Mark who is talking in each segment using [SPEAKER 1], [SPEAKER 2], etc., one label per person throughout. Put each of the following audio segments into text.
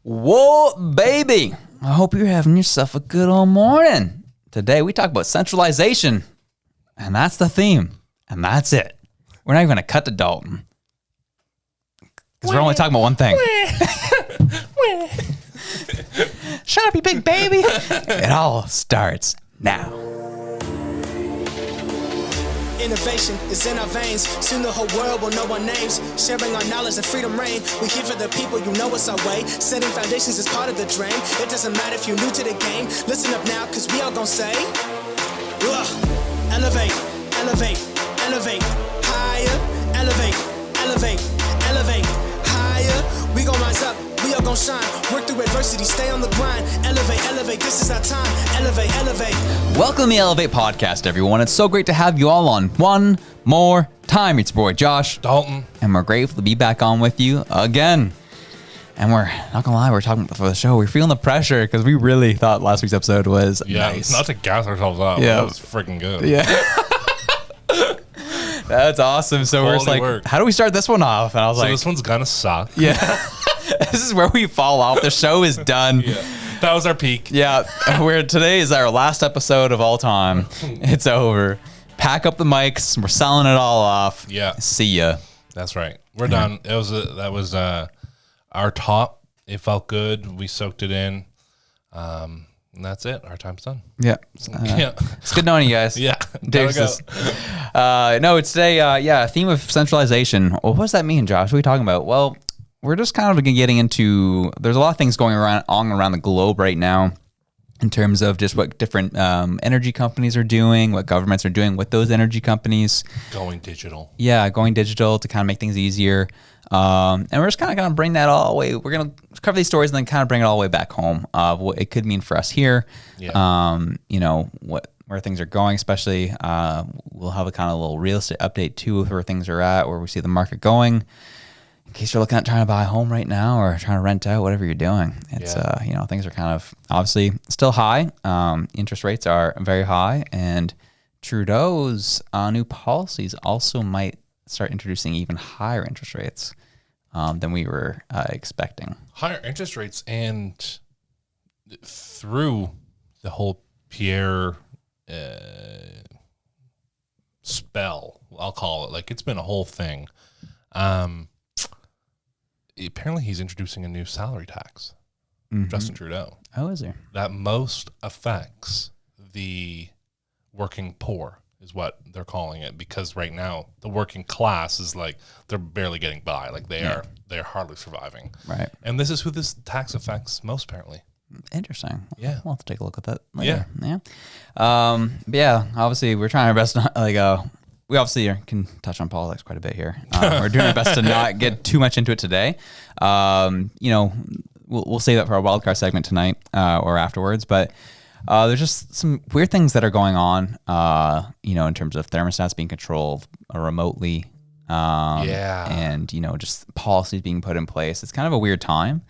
[SPEAKER 1] Whoa, baby. I hope you're having yourself a good old morning. Today we talk about centralization, and that's the theme, and that's it. We're not even going to cut to Dalton, because we're only talking about one thing. Shut up, you big baby. It all starts now.
[SPEAKER 2] Innovation is in our veins. Soon the whole world will know our names. Sharing our knowledge and freedom reign. We here for the people, you know it's our way. Setting foundations is part of the dream. It doesn't matter if you're new to the game. Listen up now, cause we all gon' say, elevate, elevate, elevate, higher, elevate, elevate, elevate, higher. We gon' rise up, we all gon' shine. Work through adversity, stay on the grind. Elevate, elevate, this is our time. Elevate, elevate.
[SPEAKER 1] Welcome to the Elevate Podcast, everyone. It's so great to have you all on one more time. It's your boy, Josh.
[SPEAKER 3] Dalton.
[SPEAKER 1] And we're grateful to be back on with you again. And we're not gonna lie, we're talking before the show. We're feeling the pressure because we really thought last week's episode was nice.
[SPEAKER 3] Not to gas ourselves up.
[SPEAKER 1] Yeah.
[SPEAKER 3] That was freaking good.
[SPEAKER 1] Yeah. That's awesome. So we're just like,
[SPEAKER 3] work.
[SPEAKER 1] how do we start this one off? And I was
[SPEAKER 3] So
[SPEAKER 1] like,
[SPEAKER 3] this one's gonna suck.
[SPEAKER 1] yeah. This is where we fall off. The show is done.
[SPEAKER 3] Yeah. That was our peak.
[SPEAKER 1] Yeah. Today is our last episode of all time. It's over. Pack up the mics. We're selling it all off.
[SPEAKER 3] Yeah.
[SPEAKER 1] See ya.
[SPEAKER 3] That's right. We're done. That was our top. It felt good. We soaked it in. And that's it. Our time's done.
[SPEAKER 1] Yeah.
[SPEAKER 3] Yeah.
[SPEAKER 1] It's good knowing you guys.
[SPEAKER 3] Yeah.
[SPEAKER 1] Deuces. No, it's today. Theme of centralization. Well, what does that mean, Josh? What are we talking about? Well, we're just kind of getting into, there's a lot of things going around the globe right now in terms of just what different energy companies are doing, what governments are doing with those energy companies.
[SPEAKER 3] Going digital.
[SPEAKER 1] Yeah, going digital to kind of make things easier. And we're just kind of going to bring that all the way. We're going to cover these stories and then kind of bring it all the way back home of what it could mean for us here.
[SPEAKER 3] Yeah.
[SPEAKER 1] Where things are going, especially we'll have a kind of little real estate update too of where things are at, where we see the market going. In case you're looking at trying to buy a home right now or trying to rent out, whatever you're doing, it's things are kind of obviously still high. Interest rates are very high, and Trudeau's new policies also might start introducing even higher interest rates than we were expecting.
[SPEAKER 3] Higher interest rates, and through the whole Pierre spell, I'll call it. Like, it's been a whole thing. Apparently he's introducing a new salary tax, Justin Trudeau.
[SPEAKER 1] Oh, is he?
[SPEAKER 3] That most affects the working poor is what they're calling it, because right now the working class is like, they're barely getting by. Like they're hardly surviving.
[SPEAKER 1] Right.
[SPEAKER 3] And this is who this tax affects most, apparently.
[SPEAKER 1] Interesting.
[SPEAKER 3] Yeah.
[SPEAKER 1] We'll have to take a look at that later. Yeah. Obviously we're trying our best not we obviously can touch on politics quite a bit here. We're doing our best to not get too much into it today. We'll save that for our wildcard segment tonight or afterwards. But there's just some weird things that are going on, in terms of thermostats being controlled remotely. And, just policies being put in place. It's kind of a weird time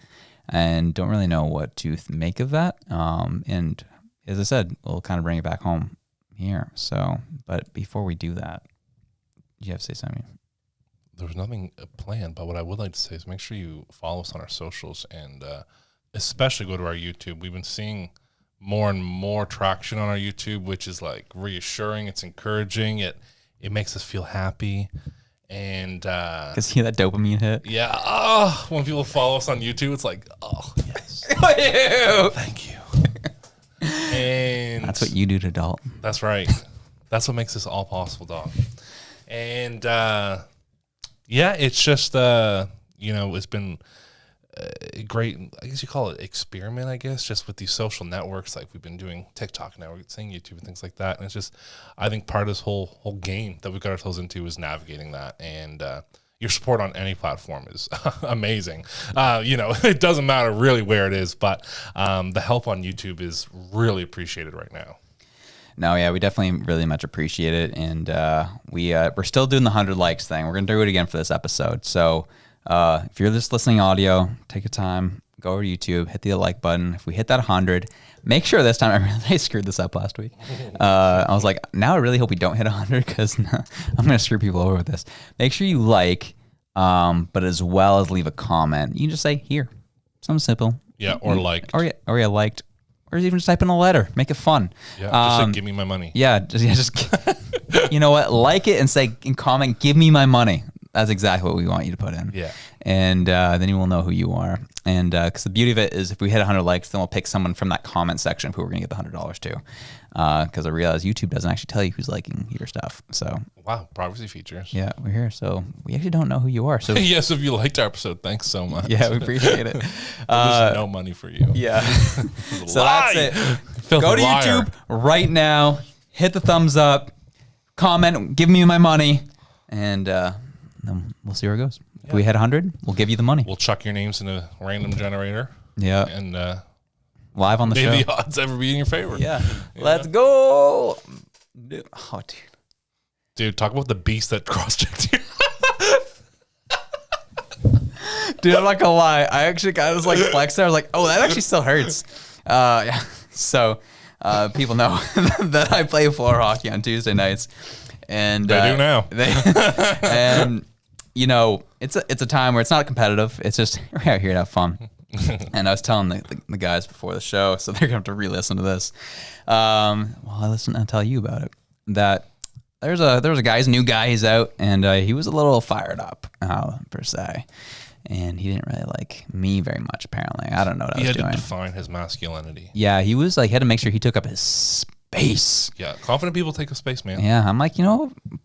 [SPEAKER 1] and don't really know what to make of that. And as I said, we'll kind of bring it back home here. So, but before we do that, you have to say something.
[SPEAKER 3] There's nothing planned, but what I would like to say is make sure you follow us on our socials and especially go to our YouTube. We've been seeing more and more traction on our YouTube, which is like reassuring. It's encouraging. It makes us feel happy. And
[SPEAKER 1] because see that dopamine hit.
[SPEAKER 3] Yeah. Oh, when people follow us on YouTube, it's like, oh yes. Thank you. And
[SPEAKER 1] that's what you do to Dalton.
[SPEAKER 3] That's right. That's what makes this all possible, dog. And it's just it's been a great, I guess you call it experiment, I guess, just with these social networks. Like we've been doing TikTok now, we're saying YouTube and things like that. And it's just, I think part of this whole game that we got ourselves into is navigating that. And your support on any platform is amazing. It doesn't matter really where it is, but the help on YouTube is really appreciated right now.
[SPEAKER 1] No, yeah, we definitely really much appreciate it. And we're still doing the 100 likes thing. We're going to do it again for this episode. So if you're just listening audio, take your time, go over to YouTube, hit the like button. If we hit that 100, make sure this time, I screwed this up last week. I was like, now I really hope we don't hit 100 because I'm going to screw people over with this. Make sure you like, but as well as leave a comment. You can just say here. Something simple.
[SPEAKER 3] Yeah, or liked.
[SPEAKER 1] Or you liked. Or even just type in a letter. Make it fun.
[SPEAKER 3] Yeah, just like, give me my money.
[SPEAKER 1] Yeah, just you know what? Like it and say in comment, give me my money. That's exactly what we want you to put in.
[SPEAKER 3] Yeah.
[SPEAKER 1] And then you will know who you are. And because the beauty of it is if we hit 100 likes, then we'll pick someone from that comment section who we're going to get the $100 to. Because I realize YouTube doesn't actually tell you who's liking your stuff. So
[SPEAKER 3] wow, privacy features.
[SPEAKER 1] Yeah, we're here. So we actually don't know who you are. So
[SPEAKER 3] yes, if you liked our episode, thanks so much.
[SPEAKER 1] Yeah, we appreciate it.
[SPEAKER 3] There's no money for you.
[SPEAKER 1] Yeah. So
[SPEAKER 3] lie.
[SPEAKER 1] that's it.
[SPEAKER 3] Filthy
[SPEAKER 1] Go to
[SPEAKER 3] liar.
[SPEAKER 1] YouTube right now. Hit the thumbs up. Comment. Give me my money. And then we'll see where it goes. If we hit 100, we'll give you the money.
[SPEAKER 3] We'll chuck your names in a random generator.
[SPEAKER 1] Yeah.
[SPEAKER 3] And
[SPEAKER 1] live on the show.
[SPEAKER 3] may the odds ever be in your favor.
[SPEAKER 1] Yeah. Let's go. Oh, dude.
[SPEAKER 3] Dude, talk about the beast that cross-checked you.
[SPEAKER 1] Dude, I'm not gonna lie. I actually got this like flex there. I was like, oh, that actually still hurts. Yeah. So people know that I play floor hockey on Tuesday nights. And
[SPEAKER 3] They do now.
[SPEAKER 1] And you know, it's a time where it's not competitive. It's just we're out here to have fun. And I was telling the guys before the show, so they're gonna have to re-listen to this. Well, I listen and tell you about it. That there was a guy, he's a new guy, he's out, and he was a little fired up per se, and he didn't really like me very much. Apparently, I don't know what I was doing.
[SPEAKER 3] He had to define his masculinity.
[SPEAKER 1] Yeah, he was like, he had to make sure he took up his space.
[SPEAKER 3] Yeah, confident people take up space, man.
[SPEAKER 1] Yeah, I'm like,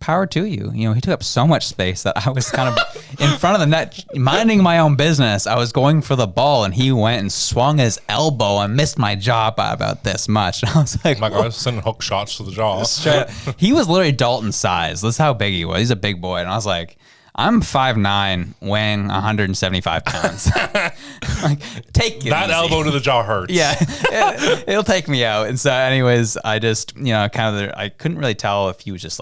[SPEAKER 1] power to you. He took up so much space that I was kind of in front of the net, minding my own business. I was going for the ball, and he went and swung his elbow and missed my jaw by about this much. I was like,
[SPEAKER 3] Oh my God, I was sending hook shots to the jaw.
[SPEAKER 1] He was literally Dalton size. That's how big he was. He's a big boy. And I was like, I'm 5'9", weighing 175 pounds. Like, take it
[SPEAKER 3] That
[SPEAKER 1] easy.
[SPEAKER 3] elbow to the jaw hurts.
[SPEAKER 1] Yeah, it'll take me out. And so anyways, I just, I couldn't really tell if he was just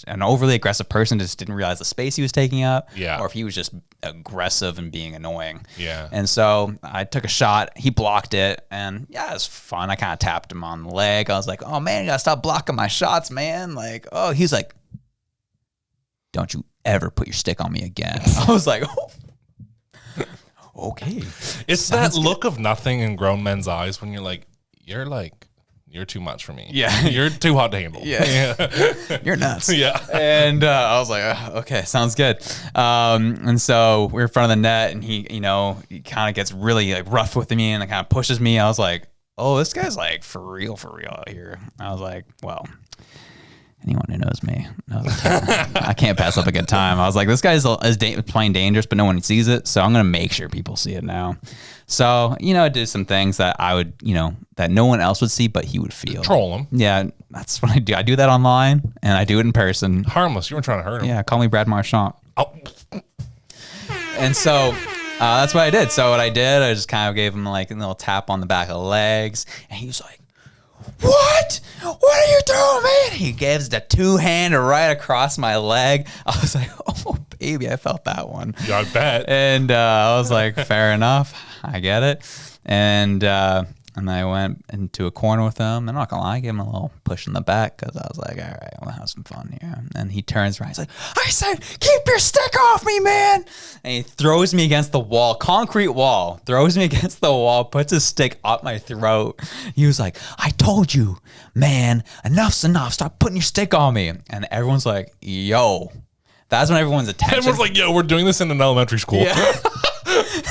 [SPEAKER 1] an overly aggressive person, just didn't realize the space he was taking up.
[SPEAKER 3] Yeah.
[SPEAKER 1] Or if he was just aggressive and being annoying.
[SPEAKER 3] Yeah.
[SPEAKER 1] And so I took a shot. He blocked it. And yeah, it was fun. I kind of tapped him on the leg. I was like, oh man, you gotta stop blocking my shots, man. Like, oh, he's like, don't you ever put your stick on me again. I was like, oh. Okay.
[SPEAKER 3] It's that look of nothing in grown men's eyes when you're too much for me.
[SPEAKER 1] Yeah.
[SPEAKER 3] You're too hot to handle.
[SPEAKER 1] Yeah. You're nuts.
[SPEAKER 3] Yeah.
[SPEAKER 1] And I was like, okay, sounds good. And so we're in front of the net, and he kind of gets really like rough with me and kind of pushes me. I was like, oh, this guy's like for real out here. I was like, well, anyone who knows me knows I can't pass up a good time. I was like, this guy's playing dangerous, but no one sees it. So I'm going to make sure people see it now. So, I did some things that I would, that no one else would see, but he would feel.
[SPEAKER 3] Troll him.
[SPEAKER 1] Yeah, that's what I do. I do that online, and I do it in person.
[SPEAKER 3] Harmless. You weren't trying to hurt him.
[SPEAKER 1] Yeah, call me Brad Marchand.
[SPEAKER 3] Oh.
[SPEAKER 1] And so that's what I did. So what I did, I just kind of gave him like a little tap on the back of the legs, and he was like, what are you doing, man? He gives the two-hand right across my leg. I was like, oh, baby, I felt that one.
[SPEAKER 3] Yeah, I bet.
[SPEAKER 1] And I was like, fair enough. I get it. And I went into a corner with him. I'm not going to lie, I gave him a little push in the back because I was like, all right, we'll have some fun here. And he turns around. He's like, I said, keep your stick off me, man. And he throws me against the wall, concrete wall, throws me against the wall, puts his stick up my throat. He was like, I told you, man, enough's enough. Stop putting your stick on me. And everyone's like, yo. That's when everyone's attention.
[SPEAKER 3] Everyone's like, yo, we're doing this in an elementary school.
[SPEAKER 1] Yeah.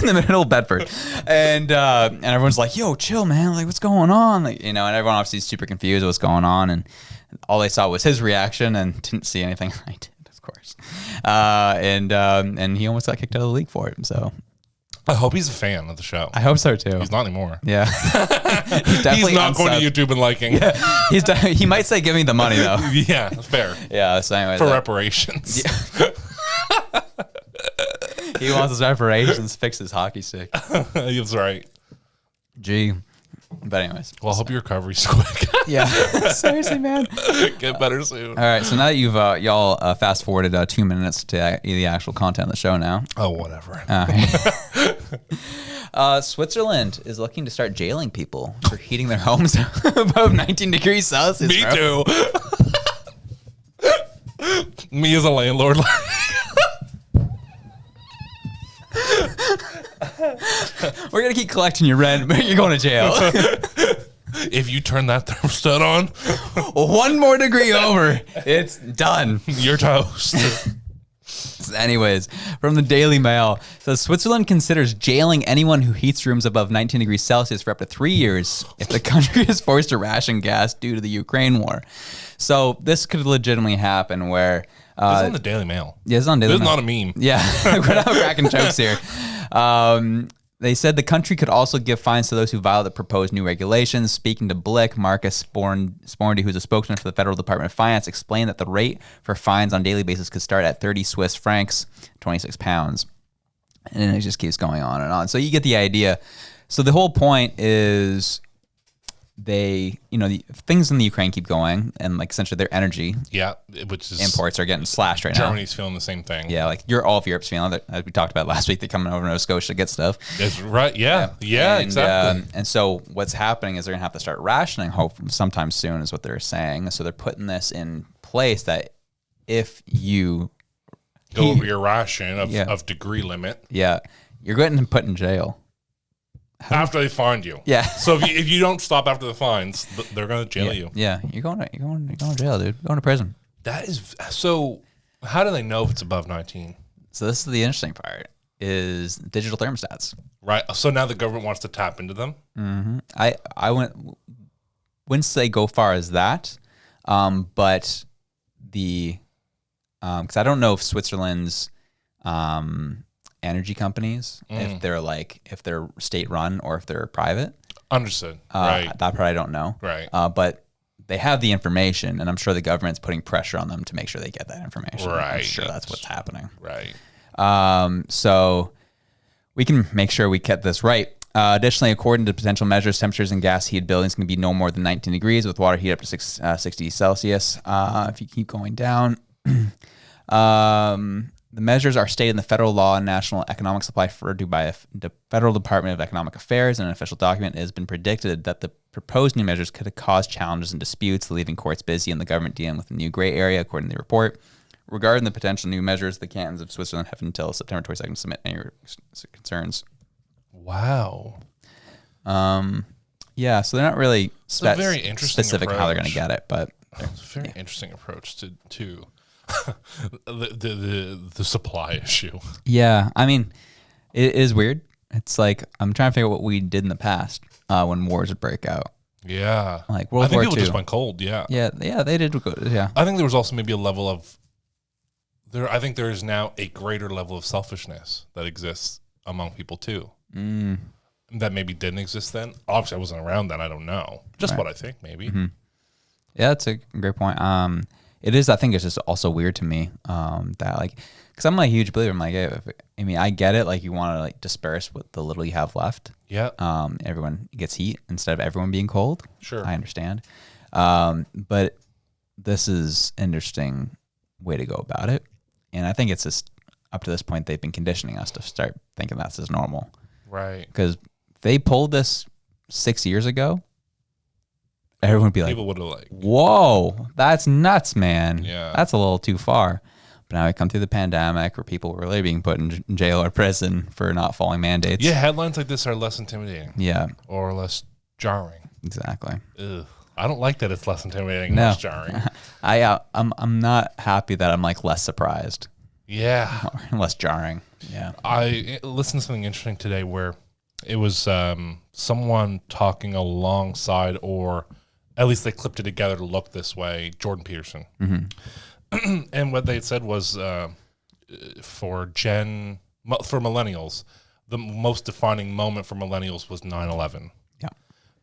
[SPEAKER 1] In the middle of Bedford. And everyone's like, yo, chill, man. Like, what's going on? Like, and everyone obviously is super confused what's going on. And all they saw was his reaction and didn't see anything I did, of course. And he almost got kicked out of the league for it. So
[SPEAKER 3] I hope he's a fan of the show.
[SPEAKER 1] I hope so too.
[SPEAKER 3] He's not anymore.
[SPEAKER 1] Yeah.
[SPEAKER 3] He's not going to YouTube and liking.
[SPEAKER 1] Yeah. He might say, give me the money though.
[SPEAKER 3] Yeah, fair.
[SPEAKER 1] Yeah. So anyway.
[SPEAKER 3] For reparations.
[SPEAKER 1] Yeah. He wants his reparations, fix his hockey stick.
[SPEAKER 3] That's right.
[SPEAKER 1] Gee. But anyways.
[SPEAKER 3] Well, I hope your recovery's quick.
[SPEAKER 1] Yeah. Seriously, man.
[SPEAKER 3] Get better soon.
[SPEAKER 1] All right. So now that you've y'all fast forwarded 2 minutes to the actual content of the show now.
[SPEAKER 3] Oh, whatever.
[SPEAKER 1] Switzerland is looking to start jailing people for heating their homes above 19 degrees Celsius.
[SPEAKER 3] Me too. Me as a landlord.
[SPEAKER 1] We're going to keep collecting your rent, but you're going to jail.
[SPEAKER 3] If you turn that thermostat on,
[SPEAKER 1] 1 more degree over, it's done.
[SPEAKER 3] you're toast.
[SPEAKER 1] Anyways, from the Daily Mail, says Switzerland considers jailing anyone who heats rooms above 19 degrees Celsius for up to 3 years if the country is forced to ration gas due to the Ukraine war. So this could legitimately happen where...
[SPEAKER 3] It's on the Daily Mail.
[SPEAKER 1] Yeah, it's on Daily
[SPEAKER 3] This
[SPEAKER 1] Mail.
[SPEAKER 3] is not a meme.
[SPEAKER 1] Yeah, we're not cracking jokes here. They said the country could also give fines to those who violate the proposed new regulations. Speaking to Blick, Marcus Sporndy, who's a spokesman for the Federal Department of Finance, explained that the rate for fines on a daily basis could start at 30 Swiss francs, 26 pounds. And then it just keeps going on and on. So you get the idea. So the whole point is they, the things in the Ukraine keep going, and like essentially their energy
[SPEAKER 3] Yeah, which is
[SPEAKER 1] imports are getting slashed right now.
[SPEAKER 3] Germany's feeling the same thing.
[SPEAKER 1] Yeah, like all of Europe's feeling that, as we talked about last week. They're coming over to Nova Scotia to get stuff.
[SPEAKER 3] That's right. Yeah, exactly.
[SPEAKER 1] And so what's happening is they're gonna have to start rationing sometime soon, is what they're saying. So they're putting this in place that if you
[SPEAKER 3] Go over your ration of degree limit.
[SPEAKER 1] Yeah, you're getting put in jail.
[SPEAKER 3] After they find you.
[SPEAKER 1] Yeah.
[SPEAKER 3] So if you don't stop after the fines, they're going to jail you.
[SPEAKER 1] Yeah, you're going to jail, dude. You're going to prison.
[SPEAKER 3] That is so. How do they know if it's above 19?
[SPEAKER 1] So this is the interesting part: is digital thermostats.
[SPEAKER 3] Right. So now the government wants to tap into them.
[SPEAKER 1] Mm-hmm. I wouldn't say go far as that, but the because I don't know if Switzerland's energy companies, if they're state run or if they're private.
[SPEAKER 3] Understood. Right.
[SPEAKER 1] That part I don't know.
[SPEAKER 3] Right.
[SPEAKER 1] But they have the information, and I'm sure the government's putting pressure on them to make sure they get that information.
[SPEAKER 3] Right.
[SPEAKER 1] I'm sure that's what's happening.
[SPEAKER 3] Right.
[SPEAKER 1] So we can make sure we get this right. Additionally, according to potential measures, temperatures in gas-heated buildings can be no more than 19 degrees, with water heat up to 60 Celsius. If you keep going down, the measures are stated in the federal law and national economic supply referred to by the Federal Department of Economic Affairs. In an official document, it has been predicted that the proposed new measures could cause challenges and disputes, leaving courts busy and the government dealing with a new gray area, according to the report. Regarding the potential new measures, the cantons of Switzerland have until September 22nd to submit any concerns.
[SPEAKER 3] Wow.
[SPEAKER 1] Yeah, so they're not really
[SPEAKER 3] very interesting
[SPEAKER 1] specific on how they're going to get it, but
[SPEAKER 3] it's a very interesting approach to the supply issue.
[SPEAKER 1] Yeah, I mean, it is weird. It's like I'm trying to figure out what we did in the past when wars would break out.
[SPEAKER 3] Yeah,
[SPEAKER 1] like World
[SPEAKER 3] I think
[SPEAKER 1] War
[SPEAKER 3] people
[SPEAKER 1] II.
[SPEAKER 3] just went cold. Yeah,
[SPEAKER 1] they did go. Yeah,
[SPEAKER 3] I think there was also maybe a level of there. I think there is now a greater level of selfishness that exists among people too. That maybe didn't exist then. Obviously, I wasn't around then. I don't know. Just what I think, maybe.
[SPEAKER 1] Mm-hmm. Yeah, that's a great point. It is. I think it's just also weird to me that like, because I'm like a huge believer. I'm like, I get it. Like, you want to like disperse what the little you have left.
[SPEAKER 3] Yeah.
[SPEAKER 1] Everyone gets heat instead of everyone being cold.
[SPEAKER 3] Sure.
[SPEAKER 1] I understand. But this is an interesting way to go about it, and I think it's just up to this point they've been conditioning us to start thinking that's as normal.
[SPEAKER 3] Right.
[SPEAKER 1] Because if they pulled this 6 years ago, everyone would be like,
[SPEAKER 3] people would have like,
[SPEAKER 1] whoa, that's nuts, man.
[SPEAKER 3] Yeah.
[SPEAKER 1] That's a little too far. But now we come through the pandemic where people were really being put in jail or prison for not following mandates.
[SPEAKER 3] yeah, headlines like this are less intimidating.
[SPEAKER 1] Yeah.
[SPEAKER 3] Or less jarring.
[SPEAKER 1] Exactly.
[SPEAKER 3] Ugh. I don't like that it's less intimidating,
[SPEAKER 1] No.
[SPEAKER 3] less jarring.
[SPEAKER 1] I'm not happy that I'm like less surprised.
[SPEAKER 3] Yeah.
[SPEAKER 1] Or less jarring. Yeah.
[SPEAKER 3] I listened to something interesting today where it was someone talking alongside, or at least they clipped it together to look this way, Jordan Peterson. Mm-hmm. And what they said was for millennials, the most defining moment for millennials was 9/11.
[SPEAKER 1] Yeah.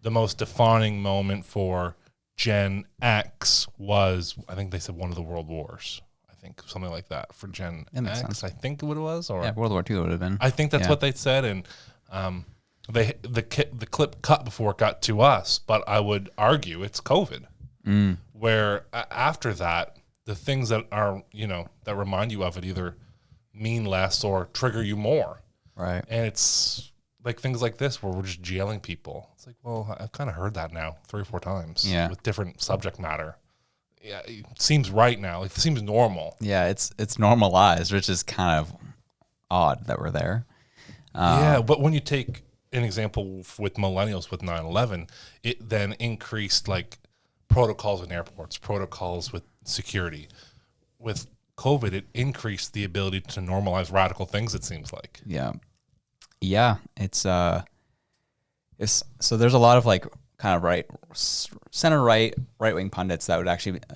[SPEAKER 3] The most defining moment for Gen X was, I think they said, one of the world wars. I think something like that for Gen X.
[SPEAKER 1] Sense.
[SPEAKER 3] I think what it was, or
[SPEAKER 1] Yeah, World War II would have been.
[SPEAKER 3] I think that's what they said, and the clip cut before it got to us. But I would argue it's COVID, where after that, the things that are that remind you of it either mean less or trigger you more.
[SPEAKER 1] Right.
[SPEAKER 3] And it's like things like this where we're just jailing people. It's like, well, I've kind of heard that now 3 or 4 times.
[SPEAKER 1] Yeah.
[SPEAKER 3] With different subject matter. Yeah, it seems right now. It seems normal.
[SPEAKER 1] Yeah, it's normalized, which is kind of odd that we're there.
[SPEAKER 3] Yeah, but when you take an example with millennials with 9/11, it then increased like protocols in airports, protocols with security. With COVID, it increased the ability to normalize radical things, it seems like.
[SPEAKER 1] Yeah. Yeah. It's so there's a lot of like kind of center right wing pundits that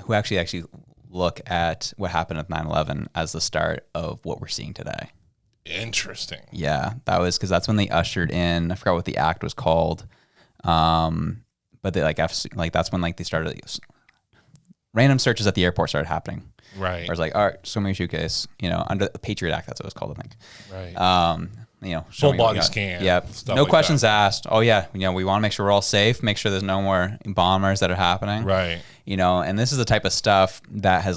[SPEAKER 1] who actually look at what happened at 9/11 as the start of what we're seeing today.
[SPEAKER 3] Interesting.
[SPEAKER 1] Yeah, that was because that's when they ushered in. I forgot what the act was called, but they that's when like they started random searches at the airport started happening.
[SPEAKER 3] Right.
[SPEAKER 1] Where it's like, all right, show me your suitcase. Under the Patriot Act, that's what it was called, I think.
[SPEAKER 3] Right.
[SPEAKER 1] Full
[SPEAKER 3] body scan.
[SPEAKER 1] Yeah. No
[SPEAKER 3] like
[SPEAKER 1] questions
[SPEAKER 3] that.
[SPEAKER 1] asked. Oh yeah. We want to make sure we're all safe. Make sure there's no more bombers that are happening.
[SPEAKER 3] Right.
[SPEAKER 1] And this is the type of stuff that has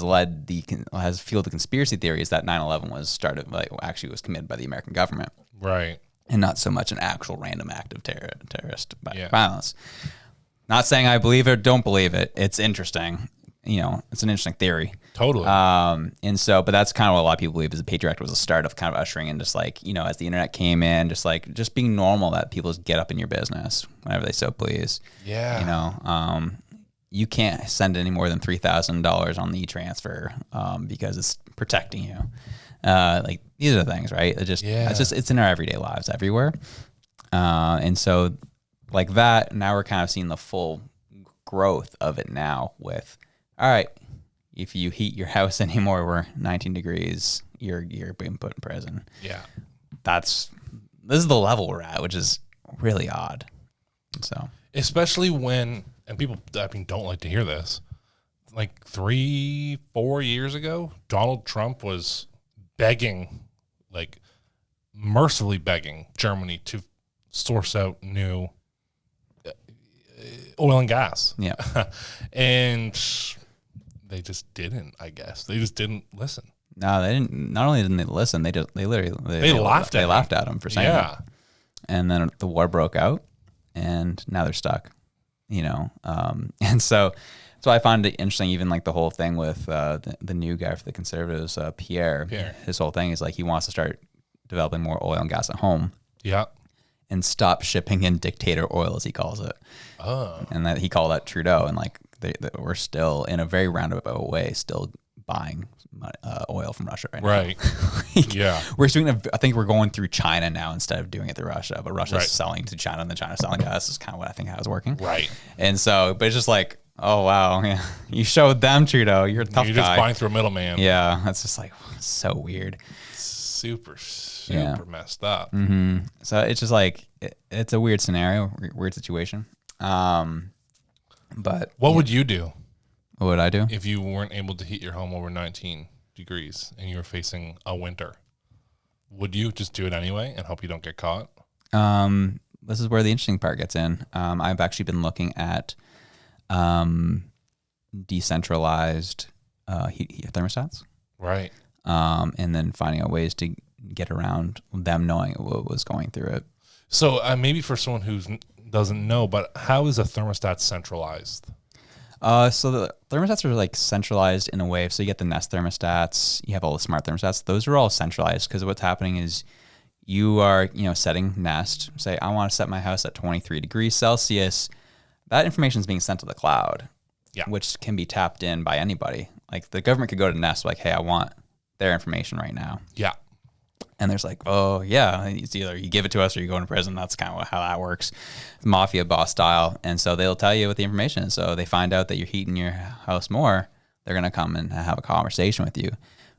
[SPEAKER 1] fueled the conspiracy theories that 9/11 was was committed by the American government.
[SPEAKER 3] Right.
[SPEAKER 1] And not so much an actual random act of terrorist
[SPEAKER 3] Yeah.
[SPEAKER 1] violence. Not saying I believe it or don't believe it. It's interesting. It's an interesting theory.
[SPEAKER 3] Totally.
[SPEAKER 1] But that's kind of what a lot of people believe is the Patriot Act was a start of kind of ushering in just like, as the internet came in, just being normal that people just get up in your business whenever they so please.
[SPEAKER 3] Yeah.
[SPEAKER 1] You can't send any more than $3,000 on the e-transfer because it's protecting you. These are the things, right? It's in our everyday lives everywhere. And so like that, now we're kind of seeing the full growth of it now with, all right, if you heat your house anymore, we're 19 degrees, you're being put in prison.
[SPEAKER 3] Yeah.
[SPEAKER 1] This is the level we're at, which is really odd. So,
[SPEAKER 3] especially when, and people, don't like to hear this, like 3-4 years ago, Donald Trump was begging, like mercifully begging Germany to source out new oil and gas.
[SPEAKER 1] Yeah.
[SPEAKER 3] And they just didn't, I guess. They just didn't listen.
[SPEAKER 1] No, they didn't. Not only didn't they listen, they laughed at him for saying that. And then the war broke out, and now they're stuck. And so I find it interesting. Even like the whole thing with the new guy for the Conservatives, Pierre. His whole thing is like he wants to start developing more oil and gas at home.
[SPEAKER 3] Yeah.
[SPEAKER 1] And stop shipping in dictator oil, as he calls it.
[SPEAKER 3] Oh.
[SPEAKER 1] And that he called that Trudeau, and like we're still in a very roundabout way still buying oil from Russia right now.
[SPEAKER 3] Right. Yeah.
[SPEAKER 1] I think we're going through China now instead of doing it through Russia, but Russia's selling to China and then China's selling to us is kind of what I think how it's working.
[SPEAKER 3] Right.
[SPEAKER 1] And so, but it's just like, oh wow, yeah, you showed them Trudeau, you're a tough guy.
[SPEAKER 3] You're just buying through a middleman.
[SPEAKER 1] Yeah, that's just like so weird.
[SPEAKER 3] Super messed up.
[SPEAKER 1] Mm-hmm. So it's just like it's a weird scenario, weird situation. But
[SPEAKER 3] what would you do?
[SPEAKER 1] What would I do
[SPEAKER 3] if you weren't able to heat your home over 19 degrees and you were facing a winter? Would you just do it anyway and hope you don't get caught?
[SPEAKER 1] This is where the interesting part gets in. I've actually been looking at decentralized heat thermostats.
[SPEAKER 3] Right.
[SPEAKER 1] And then finding out ways to get around them knowing what was going through it.
[SPEAKER 3] So maybe for someone who doesn't know, but how is a thermostat centralized?
[SPEAKER 1] So the thermostats are like centralized in a way. So you get the Nest thermostats, you have all the smart thermostats. Those are all centralized because what's happening is you are, setting Nest. Say, I want to set my house at 23 degrees Celsius. That information is being sent to the cloud, which can be tapped in by anybody. Like the government could go to Nest like, hey, I want their information right now.
[SPEAKER 3] Yeah.
[SPEAKER 1] And there's like, oh yeah, it's either you give it to us or you go into prison. That's kind of how that works, mafia boss style. And so they'll tell you what the information is. So they find out that you're heating your house more, they're going to come and have a conversation with you.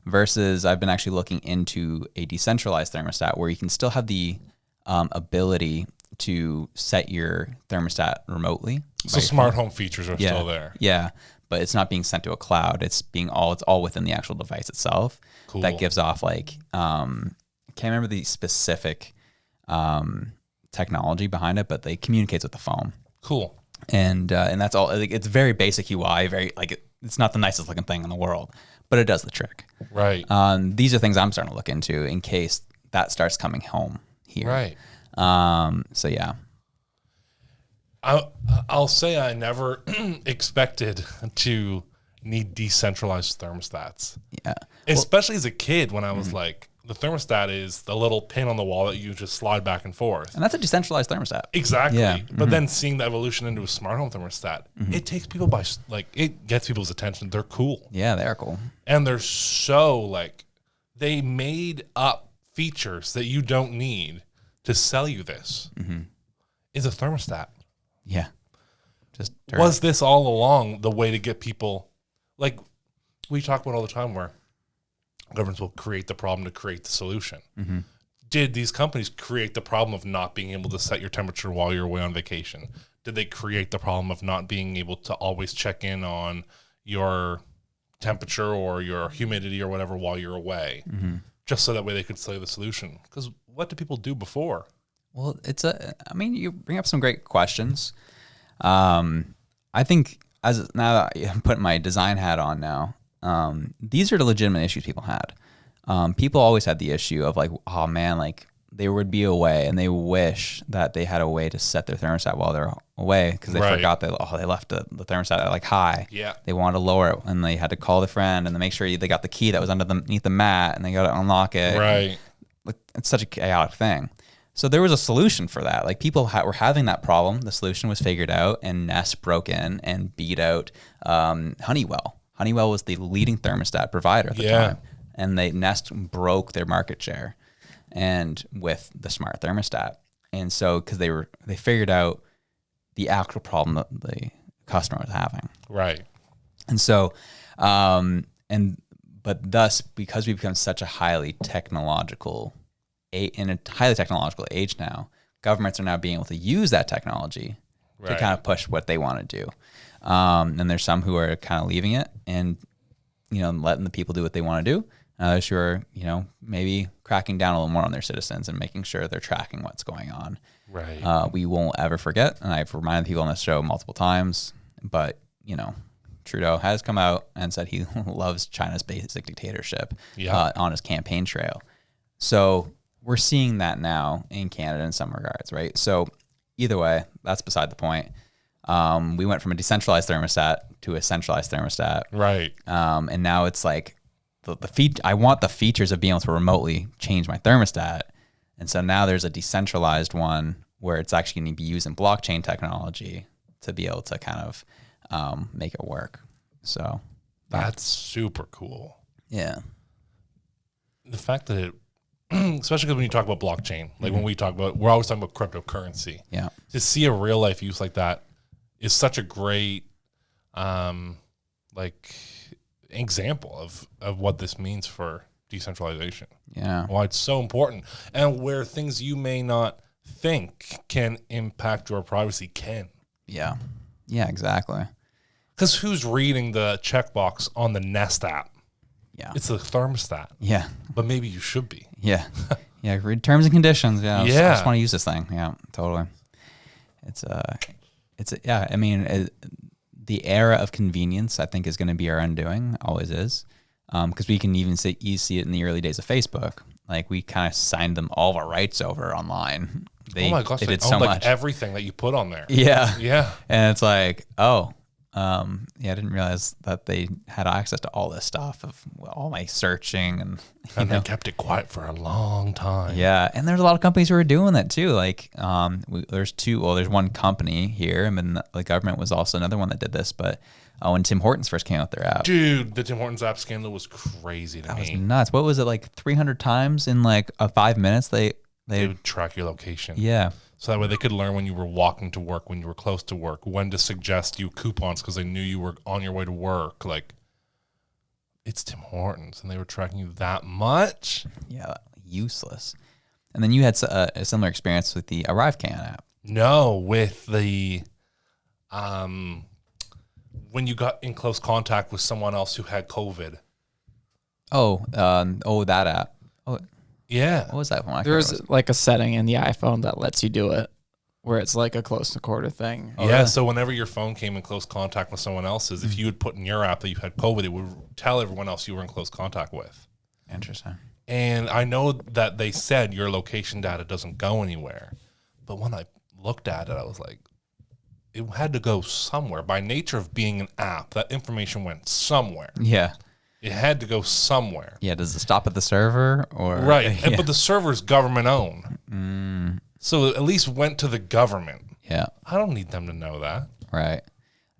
[SPEAKER 1] Versus I've been actually looking into a decentralized thermostat where you can still have the ability to set your thermostat remotely.
[SPEAKER 3] So smart home features are still there.
[SPEAKER 1] Yeah. But it's not being sent to a cloud. It's all within the actual device itself.
[SPEAKER 3] Cool.
[SPEAKER 1] That gives off like, I can't remember the specific technology behind it, but they communicates with the phone.
[SPEAKER 3] Cool.
[SPEAKER 1] And that's all. It's very basic UI. It's not the nicest looking thing in the world, but it does the trick.
[SPEAKER 3] Right.
[SPEAKER 1] These are things I'm starting to look into in case that starts coming home here.
[SPEAKER 3] Right.
[SPEAKER 1] So yeah.
[SPEAKER 3] I'll say I never expected to need decentralized thermostats.
[SPEAKER 1] Yeah.
[SPEAKER 3] Especially as a kid when I was like, the thermostat is the little pin on the wall that you just slide back and forth.
[SPEAKER 1] And that's a decentralized thermostat.
[SPEAKER 3] Exactly.
[SPEAKER 1] Yeah.
[SPEAKER 3] But then seeing the evolution into a smart home thermostat, it takes people by, like, it gets people's attention. They're cool.
[SPEAKER 1] Yeah, they are cool.
[SPEAKER 3] And they're so, like, they made up features that you don't need to sell you this. Is a thermostat.
[SPEAKER 1] Yeah. Just
[SPEAKER 3] Was this all along the way to get people, like we talk about all the time, where governments will create the problem to create the solution? Did these companies create the problem of not being able to set your temperature while you're away on vacation? Did they create the problem of not being able to always check in on your temperature or your humidity or whatever while you're away, just so that way they could sell you the solution? Because what did people do before?
[SPEAKER 1] Well, I mean, you bring up some great questions. I think now that I'm putting my design hat on now, these are the legitimate issues people had. People always had the issue of like, oh man, like they would be away and they wish that they had a way to set their thermostat while they're away because they forgot that they left the thermostat at like high.
[SPEAKER 3] Yeah.
[SPEAKER 1] They wanted to lower it and they had to call the friend and make sure they got the key that was underneath the mat and they got to unlock it.
[SPEAKER 3] Right.
[SPEAKER 1] It's such a chaotic thing. So there was a solution for that. Like people were having that problem. The solution was figured out, and Nest broke in and beat out Honeywell. Honeywell was the leading thermostat provider at the time, and Nest broke their market share, and with the smart thermostat. And so because they figured out the actual problem that the customer was having.
[SPEAKER 3] Right.
[SPEAKER 1] And so, but thus because we've become such a highly technological age now, governments are now being able to use that technology to kind of push what they want to do. And there's some who are kind of leaving it and, letting the people do what they want to do. And others who are, maybe cracking down a little more on their citizens and making sure they're tracking what's going on.
[SPEAKER 3] Right.
[SPEAKER 1] We won't ever forget, and I've reminded people on this show multiple times, but, Trudeau has come out and said he loves China's basic dictatorship on his campaign trail. So we're seeing that now in Canada in some regards, right? So either way, that's beside the point. We went from a decentralized thermostat to a centralized thermostat.
[SPEAKER 3] Right.
[SPEAKER 1] And now it's like I want the features of being able to remotely change my thermostat. And so now there's a decentralized one where it's actually going to be using blockchain technology to be able to kind of make it work. So
[SPEAKER 3] that's super cool.
[SPEAKER 1] Yeah.
[SPEAKER 3] The fact that it, especially because when you talk about blockchain, like when we're always talking about cryptocurrency.
[SPEAKER 1] Yeah.
[SPEAKER 3] To see a real life use like that is such a great, example of what this means for decentralization.
[SPEAKER 1] Yeah.
[SPEAKER 3] Why it's so important, and where things you may not think can impact your privacy can.
[SPEAKER 1] Yeah. Yeah, exactly.
[SPEAKER 3] Because who's reading the checkbox on the Nest app?
[SPEAKER 1] Yeah.
[SPEAKER 3] It's a thermostat.
[SPEAKER 1] Yeah.
[SPEAKER 3] But maybe you should be.
[SPEAKER 1] Yeah. Yeah. Read terms and conditions. Yeah. I just want to use this thing. Yeah, totally. I mean, the era of convenience, I think, is going to be our undoing. Always is. Because we can even see it in the early days of Facebook. Like we kind of signed them all of our rights over online.
[SPEAKER 3] Oh my gosh.
[SPEAKER 1] They did
[SPEAKER 3] own,
[SPEAKER 1] so much.
[SPEAKER 3] Everything that you put on there.
[SPEAKER 1] Yeah.
[SPEAKER 3] Yeah.
[SPEAKER 1] And it's like, I didn't realize that they had access to all this stuff of all my searching and
[SPEAKER 3] they kept it quiet for a long time.
[SPEAKER 1] Yeah, and there's a lot of companies who are doing that too. Like, there's one company here, and then the government was also another one that did this. But when Tim Hortons first came out with their app,
[SPEAKER 3] dude, the Tim Hortons app scandal was crazy to me.
[SPEAKER 1] That was nuts. What was it, like 300 times in like 5 minutes? They
[SPEAKER 3] would track your location.
[SPEAKER 1] Yeah.
[SPEAKER 3] So that way they could learn when you were walking to work, when you were close to work, when to suggest you coupons because they knew you were on your way to work. Like, it's Tim Hortons, and they were tracking you that much?
[SPEAKER 1] Yeah, useless. And then you had a similar experience with the ArriveCan app.
[SPEAKER 3] No, with the when you got in close contact with someone else who had COVID.
[SPEAKER 1] That app. Oh,
[SPEAKER 3] yeah.
[SPEAKER 1] What was that one?
[SPEAKER 4] There's like a setting in the iPhone that lets you do it, where it's like a close quarter thing.
[SPEAKER 3] Oh, yeah. Really? So whenever your phone came in close contact with someone else's, if you had put in your app that you had COVID, it would tell everyone else you were in close contact with.
[SPEAKER 1] Interesting.
[SPEAKER 3] And I know that they said your location data doesn't go anywhere, but when I looked at it, I was like, it had to go somewhere. By nature of being an app, that information went somewhere.
[SPEAKER 1] Yeah.
[SPEAKER 3] It had to go somewhere.
[SPEAKER 1] Yeah, does it stop at the server or
[SPEAKER 3] Right.
[SPEAKER 1] Yeah.
[SPEAKER 3] But the server's government owned. So it at least went to the government.
[SPEAKER 1] Yeah,
[SPEAKER 3] I don't need them to know that.
[SPEAKER 1] right.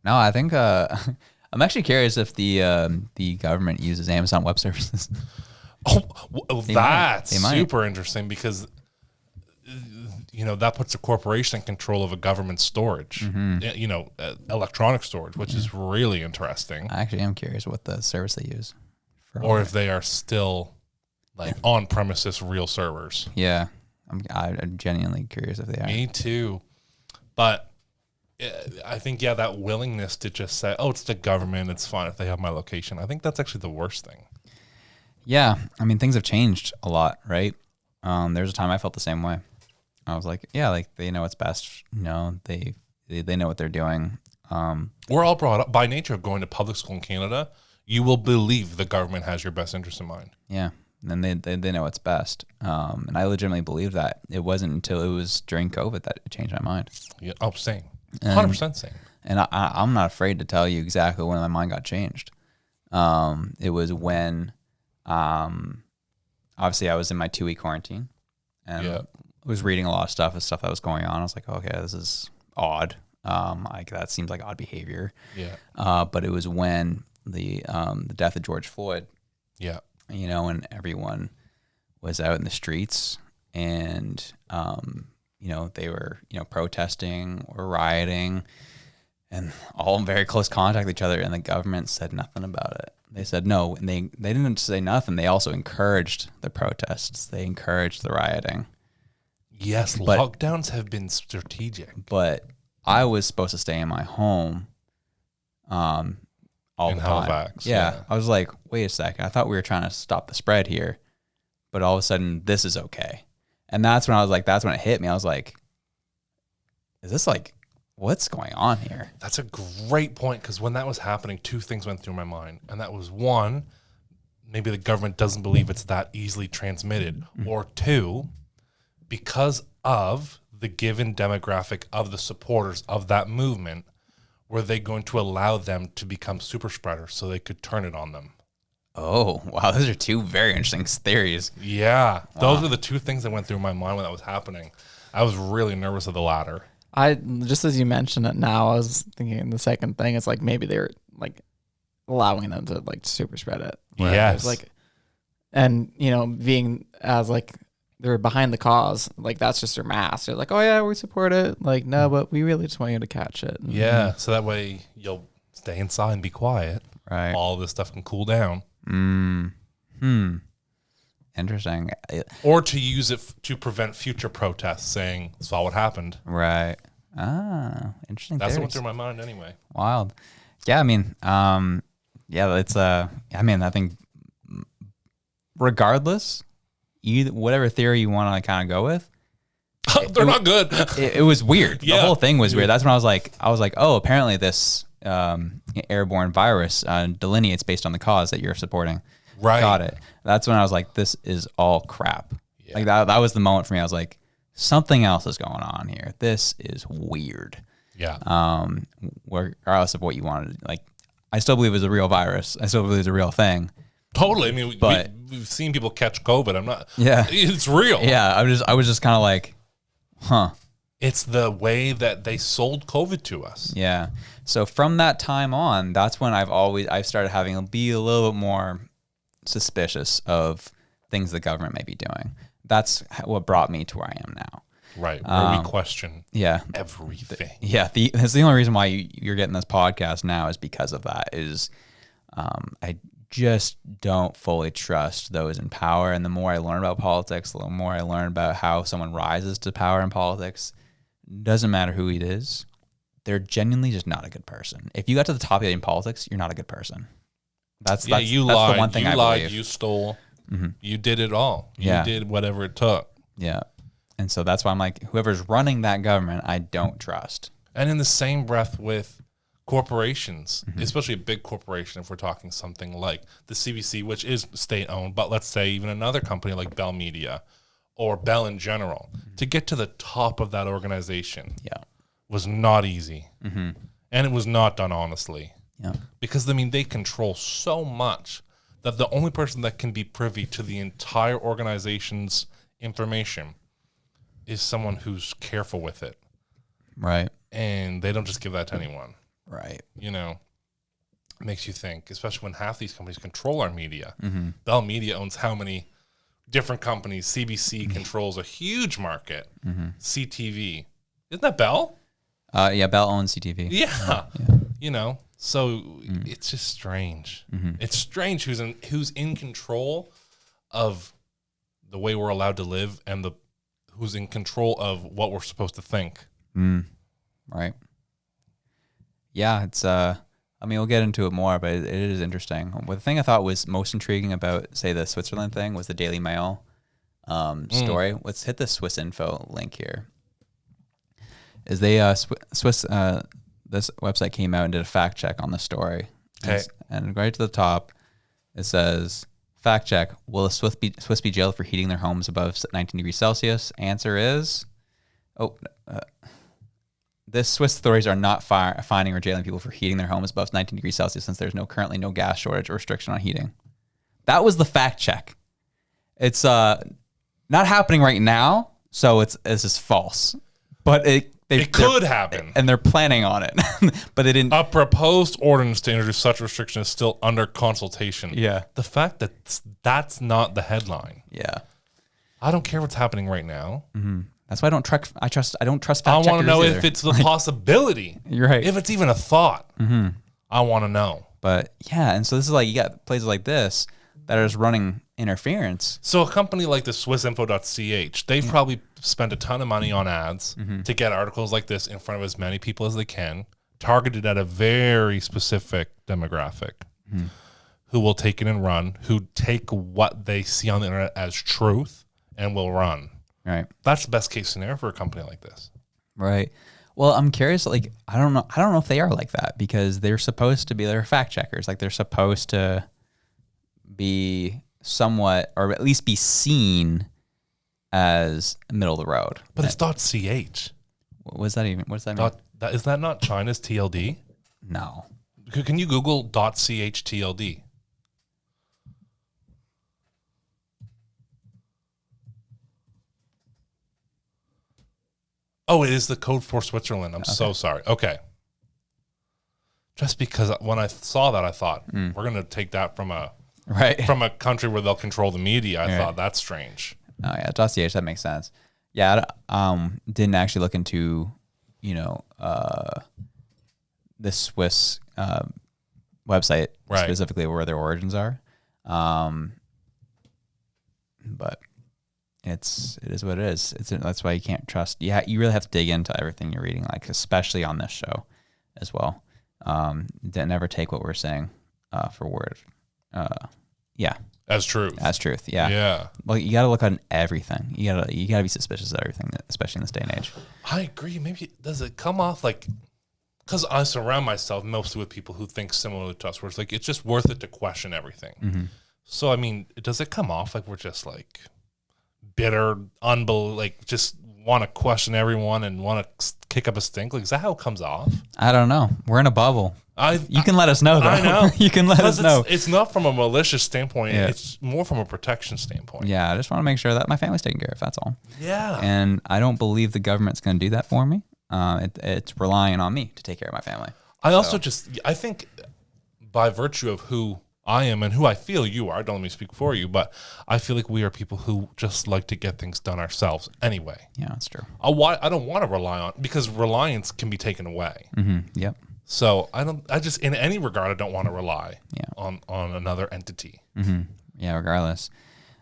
[SPEAKER 1] No, I think I'm actually curious if the government uses Amazon Web Services.
[SPEAKER 3] That's
[SPEAKER 1] They might.
[SPEAKER 3] super interesting because that puts a corporation in control of a government storage, electronic storage, which is really interesting.
[SPEAKER 1] I actually am curious what the service they use.
[SPEAKER 3] Or if they are still like on premises real servers.
[SPEAKER 1] Yeah, I'm genuinely curious if they are.
[SPEAKER 3] Me too. But I think, that willingness to just say, oh, it's the government, it's fine if they have my location. I think that's actually the worst thing.
[SPEAKER 1] Yeah, I mean, things have changed a lot, right? There's a time I felt the same way. I was like, yeah, like they know what's best. They know what they're doing.
[SPEAKER 3] We're all brought up by nature of going to public school in Canada. You will believe the government has your best interest in mind.
[SPEAKER 1] Yeah, and they know what's best. And I legitimately believed that. It wasn't until it was during COVID that it changed my mind.
[SPEAKER 3] Yeah, same. 100% same.
[SPEAKER 1] And I'm not afraid to tell you exactly when my mind got changed. It was when, obviously, I was in my 2-week quarantine, and I was reading a lot of stuff that was going on. I was like, okay, this is odd. That seems like odd behavior.
[SPEAKER 3] Yeah.
[SPEAKER 1] But it was when the death of George Floyd.
[SPEAKER 3] Yeah.
[SPEAKER 1] And everyone was out in the streets, and they were protesting or rioting, and all in very close contact with each other, and the government said nothing about it. They said no, and they didn't say nothing. They also encouraged the protests. They encouraged the rioting.
[SPEAKER 3] Yes, lockdowns have been strategic.
[SPEAKER 1] But I was supposed to stay in my home all
[SPEAKER 3] in
[SPEAKER 1] the time.
[SPEAKER 3] Halifax.
[SPEAKER 1] Yeah. I was like, wait a second. I thought we were trying to stop the spread here, but all of a sudden this is okay. And that's when it hit me. I was like, is this like, what's going on here?
[SPEAKER 3] That's a great point, because when that was happening, two things went through my mind. And that was, one, maybe the government doesn't believe it's that easily transmitted. Or two, because of the given demographic of the supporters of that movement, were they going to allow them to become super spreaders so they could turn it on them?
[SPEAKER 1] Oh, wow. Those are two very interesting theories.
[SPEAKER 3] Yeah. Those were the two things that went through my mind when that was happening. I was really nervous of the latter.
[SPEAKER 4] Just as you mentioned it now, I was thinking the second thing is like maybe they were like allowing them to like super spread it.
[SPEAKER 3] Yes.
[SPEAKER 4] Like, and being as like they're behind the cause, like that's just their mask. They're like, oh yeah, we support it. Like, no, but we really just want you to catch it.
[SPEAKER 3] Yeah. So that way you'll stay inside and be quiet.
[SPEAKER 1] Right.
[SPEAKER 3] All this stuff can cool down.
[SPEAKER 1] Interesting.
[SPEAKER 3] Or to use it to prevent future protests, saying, saw what happened.
[SPEAKER 1] Right. Ah, interesting.
[SPEAKER 3] That's what
[SPEAKER 1] theories.
[SPEAKER 3] went through my mind anyway.
[SPEAKER 1] Wild. Yeah, I mean, it's I think regardless, whatever theory you want to kind of go with,
[SPEAKER 3] They're not good.
[SPEAKER 1] it was weird.
[SPEAKER 3] Yeah.
[SPEAKER 1] The whole thing was weird. That's when I was like, oh, apparently this airborne virus delineates based on the cause that you're supporting.
[SPEAKER 3] Right.
[SPEAKER 1] Got it. That's when I was like, this is all crap.
[SPEAKER 3] Yeah.
[SPEAKER 1] Like that was the moment for me. I was like, something else is going on here. This is weird.
[SPEAKER 3] Yeah.
[SPEAKER 1] Regardless of what you wanted, like, I still believe it's a real virus. I still believe it's a real thing.
[SPEAKER 3] Totally. I mean, we've seen people catch COVID. I'm not.
[SPEAKER 1] Yeah.
[SPEAKER 3] It's real.
[SPEAKER 1] Yeah. I was just kind of like, huh.
[SPEAKER 3] It's the way that they sold COVID to us.
[SPEAKER 1] Yeah. So from that time on, that's when I've started having to be a little bit more suspicious of things the government may be doing. That's what brought me to where I am now.
[SPEAKER 3] Right. Where we question everything.
[SPEAKER 1] That's the only reason why you're getting this podcast now is because of that. I just don't fully trust those in power. And the more I learn about politics, the more I learn about how someone rises to power in politics, doesn't matter who it is, they're genuinely just not a good person. If you got to the top in politics, you're not a good person. That's
[SPEAKER 3] lied.
[SPEAKER 1] the one thing I believe.
[SPEAKER 3] You stole. Mm-hmm. You did it all. You did whatever it took.
[SPEAKER 1] Yeah. And so that's why I'm like, whoever's running that government, I don't trust.
[SPEAKER 3] And in the same breath with corporations, especially a big corporation, if we're talking something like the CBC, which is state-owned, but let's say even another company like Bell Media or Bell in general, to get to the top of that organization was not easy. And it was not done honestly.
[SPEAKER 1] Yeah.
[SPEAKER 3] Because, I mean, they control so much that the only person that can be privy to the entire organization's information is someone who's careful with it.
[SPEAKER 1] Right.
[SPEAKER 3] And they don't just give that to anyone.
[SPEAKER 1] Right.
[SPEAKER 3] You know, it makes you think, especially when half these companies control our media.
[SPEAKER 1] Mm-hmm.
[SPEAKER 3] Bell Media owns how many different companies? CBC controls a huge market. CTV. Isn't that Bell?
[SPEAKER 1] Yeah, Bell owns CTV.
[SPEAKER 3] Yeah. You know, so it's just strange. It's strange who's in control of the way we're allowed to live and who's in control of what we're supposed to think.
[SPEAKER 1] Right. Yeah, it's I mean, we'll get into it more, but it is interesting. The thing I thought was most intriguing about, say, the Switzerland thing was the Daily Mail story. Let's hit the Swiss info link here. Is they Swiss this website came out and did a fact check on the story.
[SPEAKER 3] Okay.
[SPEAKER 1] And right to the top, it says, fact check, will the Swiss be jailed for heating their homes above 19 degrees Celsius? Answer is, this Swiss authorities are not fining or jailing people for heating their homes above 19 degrees Celsius since there's currently no gas shortage or restriction on heating. That was the fact check. It's not happening right now, so it's just false. But it
[SPEAKER 3] could happen.
[SPEAKER 1] And they're planning on it. But they didn't.
[SPEAKER 3] A proposed ordinance to introduce such restriction is still under consultation.
[SPEAKER 1] Yeah.
[SPEAKER 3] The fact that that's not the headline.
[SPEAKER 1] Yeah.
[SPEAKER 3] I don't care what's happening right now.
[SPEAKER 1] That's why I don't trust fact checkers.
[SPEAKER 3] I want to know
[SPEAKER 1] either.
[SPEAKER 3] if it's the possibility.
[SPEAKER 1] You're right.
[SPEAKER 3] If it's even a thought. I want to know.
[SPEAKER 1] But yeah, and so this is like, you got places like this that are just running interference.
[SPEAKER 3] So a company like the swissinfo.ch, they've probably spent a ton of money on ads to get articles like this in front of as many people as they can, targeted at a very specific demographic who will take it and run, who take what they see on the internet as truth and will run.
[SPEAKER 1] Right.
[SPEAKER 3] That's the best case scenario for a company like this.
[SPEAKER 1] Right. Well, I'm curious, like, I don't know if they are like that, because they're supposed to be, they're fact checkers. Like, they're supposed to be somewhat, or at least be seen as middle of the road.
[SPEAKER 3] But it's .ch.
[SPEAKER 1] What does that mean?
[SPEAKER 3] Is that not China's TLD?
[SPEAKER 1] No.
[SPEAKER 3] Can you Google .ch TLD? Oh, it is the code for Switzerland. I'm so sorry. Okay. Just because when I saw that, I thought, we're going to take that from a country where they'll control the media. I thought, that's strange.
[SPEAKER 1] Oh, yeah. .ch, that makes sense. Yeah, I didn't actually look into, the Swiss website specifically where their origins are. But it is what it is. That's why you can't trust. Yeah, you really have to dig into everything you're reading, like especially on this show as well. Never take what we're saying for word. Yeah.
[SPEAKER 3] As truth.
[SPEAKER 1] As truth. Yeah.
[SPEAKER 3] Yeah.
[SPEAKER 1] Well, you got to look on everything. You got to be suspicious of everything, especially in this day and age.
[SPEAKER 3] I agree. Maybe does it come off like, because I surround myself mostly with people who think similarly to us, where it's like it's just worth it to question everything. So I mean, does it come off like we're just like bitter, like just want to question everyone and want to kick up a stink? Like, is that how it comes off?
[SPEAKER 1] I don't know. We're in a bubble. You can let us know, though.
[SPEAKER 3] I know.
[SPEAKER 1] You can let us know.
[SPEAKER 3] It's not from a malicious standpoint. Yeah. It's more from a protection standpoint.
[SPEAKER 1] Yeah, I just want to make sure that my family's taken care of. That's all.
[SPEAKER 3] Yeah.
[SPEAKER 1] And I don't believe the government's going to do that for me. It's relying on me to take care of my family.
[SPEAKER 3] I think by virtue of who I am and who I feel you are, don't let me speak for you, but I feel like we are people who just like to get things done ourselves anyway.
[SPEAKER 1] Yeah, that's true.
[SPEAKER 3] I don't want to rely on, because reliance can be taken away.
[SPEAKER 1] Yep.
[SPEAKER 3] So in any regard, I don't want to rely on another entity.
[SPEAKER 1] Yeah, regardless.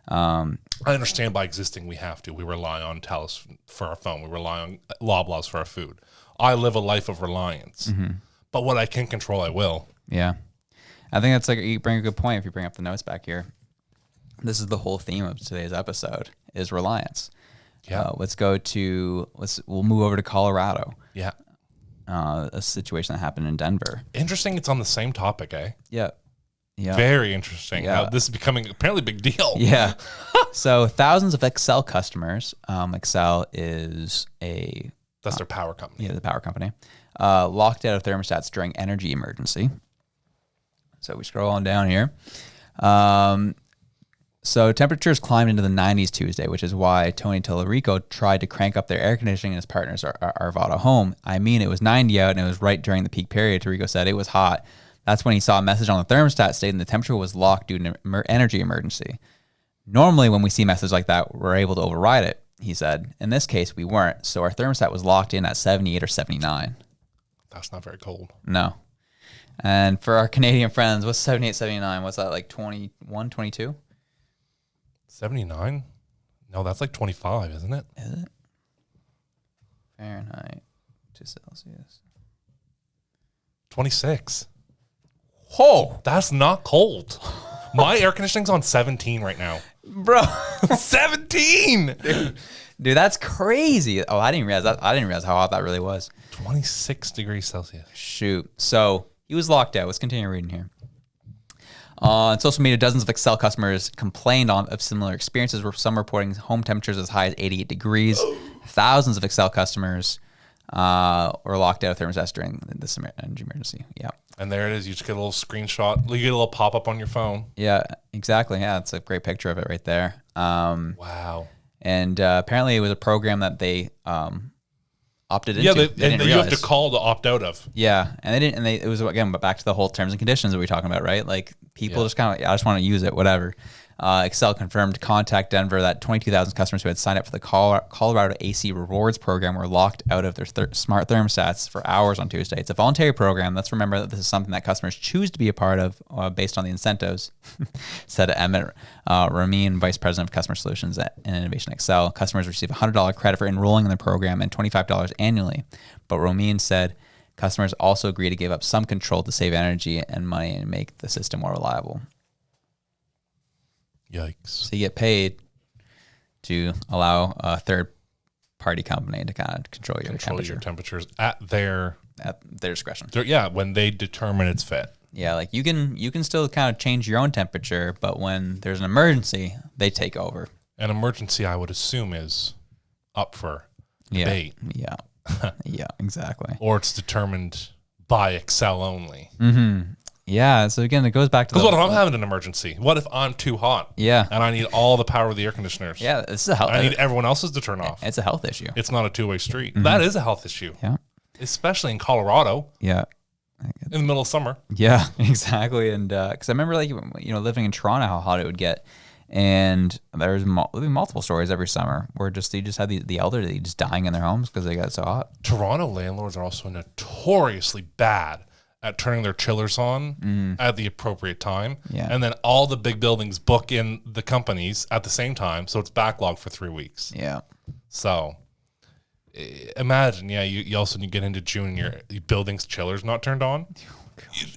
[SPEAKER 3] I understand by existing we have to. We rely on TELUS for our phone. We rely on Loblaws for our food. I live a life of reliance. But what I can control, I will.
[SPEAKER 1] Yeah. I think that's you bring a good point if you bring up the notes back here. This is the whole theme of today's episode, is reliance.
[SPEAKER 3] Yeah.
[SPEAKER 1] We'll move over to Colorado.
[SPEAKER 3] Yeah.
[SPEAKER 1] A situation that happened in Denver.
[SPEAKER 3] Interesting. It's on the same topic, eh?
[SPEAKER 1] Yeah. Yeah.
[SPEAKER 3] Very interesting.
[SPEAKER 1] Yeah.
[SPEAKER 3] This is becoming apparently a big deal.
[SPEAKER 1] Yeah. So thousands of Excel customers, Excel is
[SPEAKER 3] that's their power company.
[SPEAKER 1] Yeah, the power company, locked out of thermostats during energy emergency. So we scroll on down here. So temperatures climbed into the 90s Tuesday, which is why Tony Tallarico tried to crank up their air conditioning in his partner's Arvada home. I mean, it was 90 out and it was right during the peak period. Tallarico said it was hot. That's when he saw a message on the thermostat stating the temperature was locked due to an energy emergency. Normally, when we see messages like that, we're able to override it, he said. In this case, we weren't, so our thermostat was locked in at 78 or 79.
[SPEAKER 3] That's not very cold.
[SPEAKER 1] No. And for our Canadian friends, what's 78, 79? What's that, like 21, 22?
[SPEAKER 3] 79? No, that's like 25, isn't it?
[SPEAKER 1] Is it? Fahrenheit to Celsius.
[SPEAKER 3] 26.
[SPEAKER 1] Whoa!
[SPEAKER 3] That's not cold. My air conditioning's on 17 right now.
[SPEAKER 1] Bro.
[SPEAKER 3] 17!
[SPEAKER 1] Dude, that's crazy. Oh, I didn't realize that. I didn't realize how hot that really was.
[SPEAKER 3] 26 degrees Celsius.
[SPEAKER 1] Shoot. So he was locked out. Let's continue reading here. On social media, dozens of Excel customers complained of similar experiences, with some reporting home temperatures as high as 88 degrees. Thousands of Excel customers were locked out of thermostats during this energy emergency. Yeah.
[SPEAKER 3] And there it is. You just get a little screenshot. You get a little pop-up on your phone.
[SPEAKER 1] Yeah, exactly. Yeah, it's a great picture of it right there.
[SPEAKER 3] Wow.
[SPEAKER 1] And apparently it was a program that they opted into.
[SPEAKER 3] Yeah,
[SPEAKER 1] They didn't
[SPEAKER 3] you have
[SPEAKER 1] realize.
[SPEAKER 3] to call to opt out of.
[SPEAKER 1] Yeah, and they didn't. And it was again, but back to the whole terms and conditions that we were talking about, right? Like people just kind of, I just want to use it, whatever. Excel confirmed contact Denver that 22,000 customers who had signed up for the Colorado AC Rewards program were locked out of their smart thermostats for hours on Tuesday. It's a voluntary program. Let's remember that this is something that customers choose to be a part of based on the incentives, said Emmett Ramin, Vice President of Customer Solutions and Innovation Excel. Customers receive $100 credit for enrolling in the program and $25 annually. But Ramin said customers also agree to give up some control to save energy and money and make the system more reliable.
[SPEAKER 3] Yikes.
[SPEAKER 1] So you get paid to allow a third-party company to kind of control your
[SPEAKER 3] temperatures at their
[SPEAKER 1] discretion.
[SPEAKER 3] When they determine it's fit.
[SPEAKER 1] Yeah, like you can still kind of change your own temperature, but when there's an emergency, they take over.
[SPEAKER 3] An emergency, I would assume, is up for debate.
[SPEAKER 1] Yeah, yeah, exactly.
[SPEAKER 3] Or it's determined by Excel only.
[SPEAKER 1] Mm-hmm. Yeah, so again, it goes back to
[SPEAKER 3] because what if I'm having an emergency? What if I'm too hot?
[SPEAKER 1] Yeah,
[SPEAKER 3] and I need all the power of the air conditioners.
[SPEAKER 1] Yeah, this is a health.
[SPEAKER 3] I need everyone else's to turn off.
[SPEAKER 1] It's a health issue.
[SPEAKER 3] It's not a two-way street. Mm-hmm. That is a health issue.
[SPEAKER 1] Yeah,
[SPEAKER 3] especially in Colorado.
[SPEAKER 1] Yeah,
[SPEAKER 3] in the middle of summer.
[SPEAKER 1] Yeah, exactly. And because I remember, like, living in Toronto, how hot it would get, and there's multiple stories every summer where you just had the elderly just dying in their homes because they got so hot.
[SPEAKER 3] Toronto landlords are also notoriously bad at turning their chillers on at the appropriate time.
[SPEAKER 1] Yeah.
[SPEAKER 3] And then all the big buildings book in the companies at the same time, so it's backlogged for 3 weeks.
[SPEAKER 1] Yeah.
[SPEAKER 3] So imagine, you also get into June and your building's chiller's not turned on.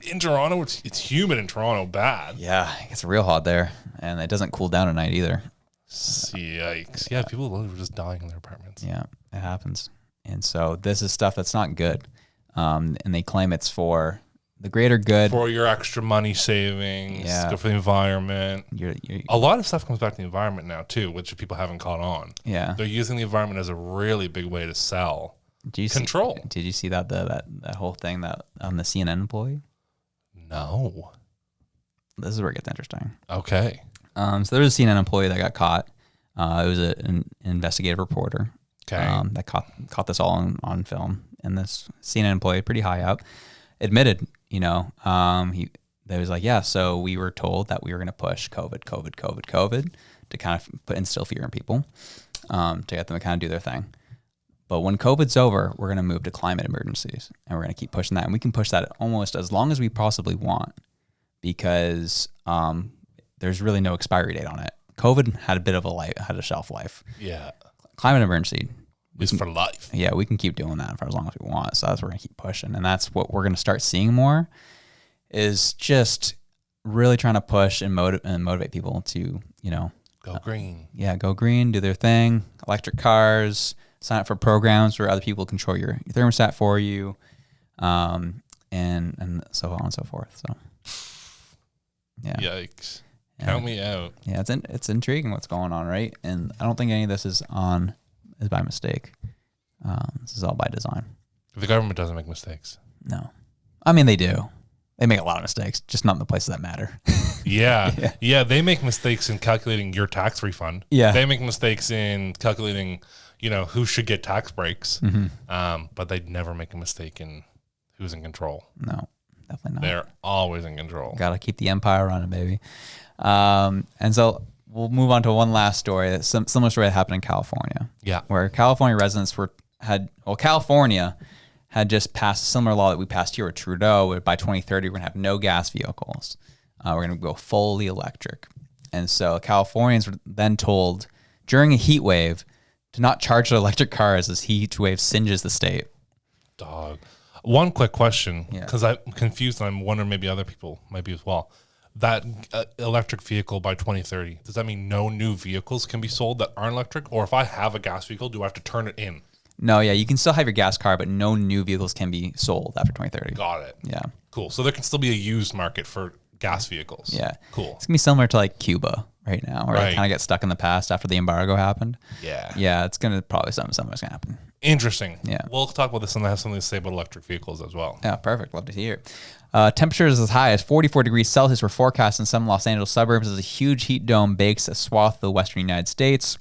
[SPEAKER 3] In Toronto, it's humid in Toronto, bad.
[SPEAKER 1] Yeah, it gets real hot there, and it doesn't cool down at night either.
[SPEAKER 3] Yikes. Yeah, people were just dying in their apartments.
[SPEAKER 1] Yeah, it happens. And so this is stuff that's not good. And they claim it's for the greater good.
[SPEAKER 3] For your extra money savings, good for the environment. A lot of stuff comes back to the environment now, too, which people haven't caught on.
[SPEAKER 1] Yeah.
[SPEAKER 3] They're using the environment as a really big way to sell control.
[SPEAKER 1] Did you see that whole thing that on the CNN employee?
[SPEAKER 3] No.
[SPEAKER 1] This is where it gets interesting.
[SPEAKER 3] Okay.
[SPEAKER 1] So there was a CNN employee that got caught. It was an investigative reporter.
[SPEAKER 3] Okay.
[SPEAKER 1] That caught this all on film. And this CNN employee, pretty high up, admitted, they was like, yeah, so we were told that we were going to push COVID to kind of instill fear in people, to get them to kind of do their thing. But when COVID's over, we're going to move to climate emergencies, and we're going to keep pushing that. And we can push that almost as long as we possibly want, because there's really no expiry date on it. COVID had a shelf life.
[SPEAKER 3] Yeah.
[SPEAKER 1] Climate emergency
[SPEAKER 3] is for life.
[SPEAKER 1] Yeah, we can keep doing that for as long as we want. So that's what we're going to keep pushing. And that's what we're going to start seeing more, is just really trying to push and motivate people to,
[SPEAKER 3] go green.
[SPEAKER 1] Yeah, go green, do their thing. Electric cars, sign up for programs where other people control your thermostat for you, and so on and so forth. So, yeah.
[SPEAKER 3] Yikes. Count me out.
[SPEAKER 1] Yeah, it's intriguing what's going on, right? And I don't think any of this is by mistake. This is all by design.
[SPEAKER 3] The government doesn't make mistakes.
[SPEAKER 1] No. I mean, they do. They make a lot of mistakes, just not in the places that matter.
[SPEAKER 3] Yeah. They make mistakes in calculating your tax refund.
[SPEAKER 1] Yeah.
[SPEAKER 3] They make mistakes in calculating, who should get tax breaks. But they'd never make a mistake in who's in control.
[SPEAKER 1] No, definitely not.
[SPEAKER 3] They're always in control.
[SPEAKER 1] Got to keep the empire running, baby. And so we'll move on to one last story. That's similar story that happened in California.
[SPEAKER 3] Yeah.
[SPEAKER 1] Where California residents California had just passed a similar law that we passed here with Trudeau, where by 2030 we're going to have no gas vehicles. We're going to go fully electric. And so Californians were then told during a heat wave to not charge their electric cars as heat wave singes the state.
[SPEAKER 3] Dog. One quick question,
[SPEAKER 1] Yeah.
[SPEAKER 3] because I'm confused and I'm wondering maybe other people might be as well. That electric vehicle by 2030, does that mean no new vehicles can be sold that aren't electric? Or if I have a gas vehicle, do I have to turn it in?
[SPEAKER 1] No, yeah, you can still have your gas car, but no new vehicles can be sold after 2030.
[SPEAKER 3] Got it.
[SPEAKER 1] Yeah.
[SPEAKER 3] Cool. So there can still be a used market for gas vehicles.
[SPEAKER 1] Yeah.
[SPEAKER 3] Cool.
[SPEAKER 1] It's going to be similar to like Cuba right now, where
[SPEAKER 3] Right.
[SPEAKER 1] it kind of gets stuck in the past after the embargo happened.
[SPEAKER 3] Yeah.
[SPEAKER 1] Yeah, it's going to probably something's going to happen.
[SPEAKER 3] Interesting.
[SPEAKER 1] Yeah.
[SPEAKER 3] We'll talk about this and I have something to say about electric vehicles as well.
[SPEAKER 1] Yeah, perfect. Love to hear. Temperatures as high as 44 degrees Celsius were forecast in some Los Angeles suburbs as a huge heat dome bakes a swath of the western United States.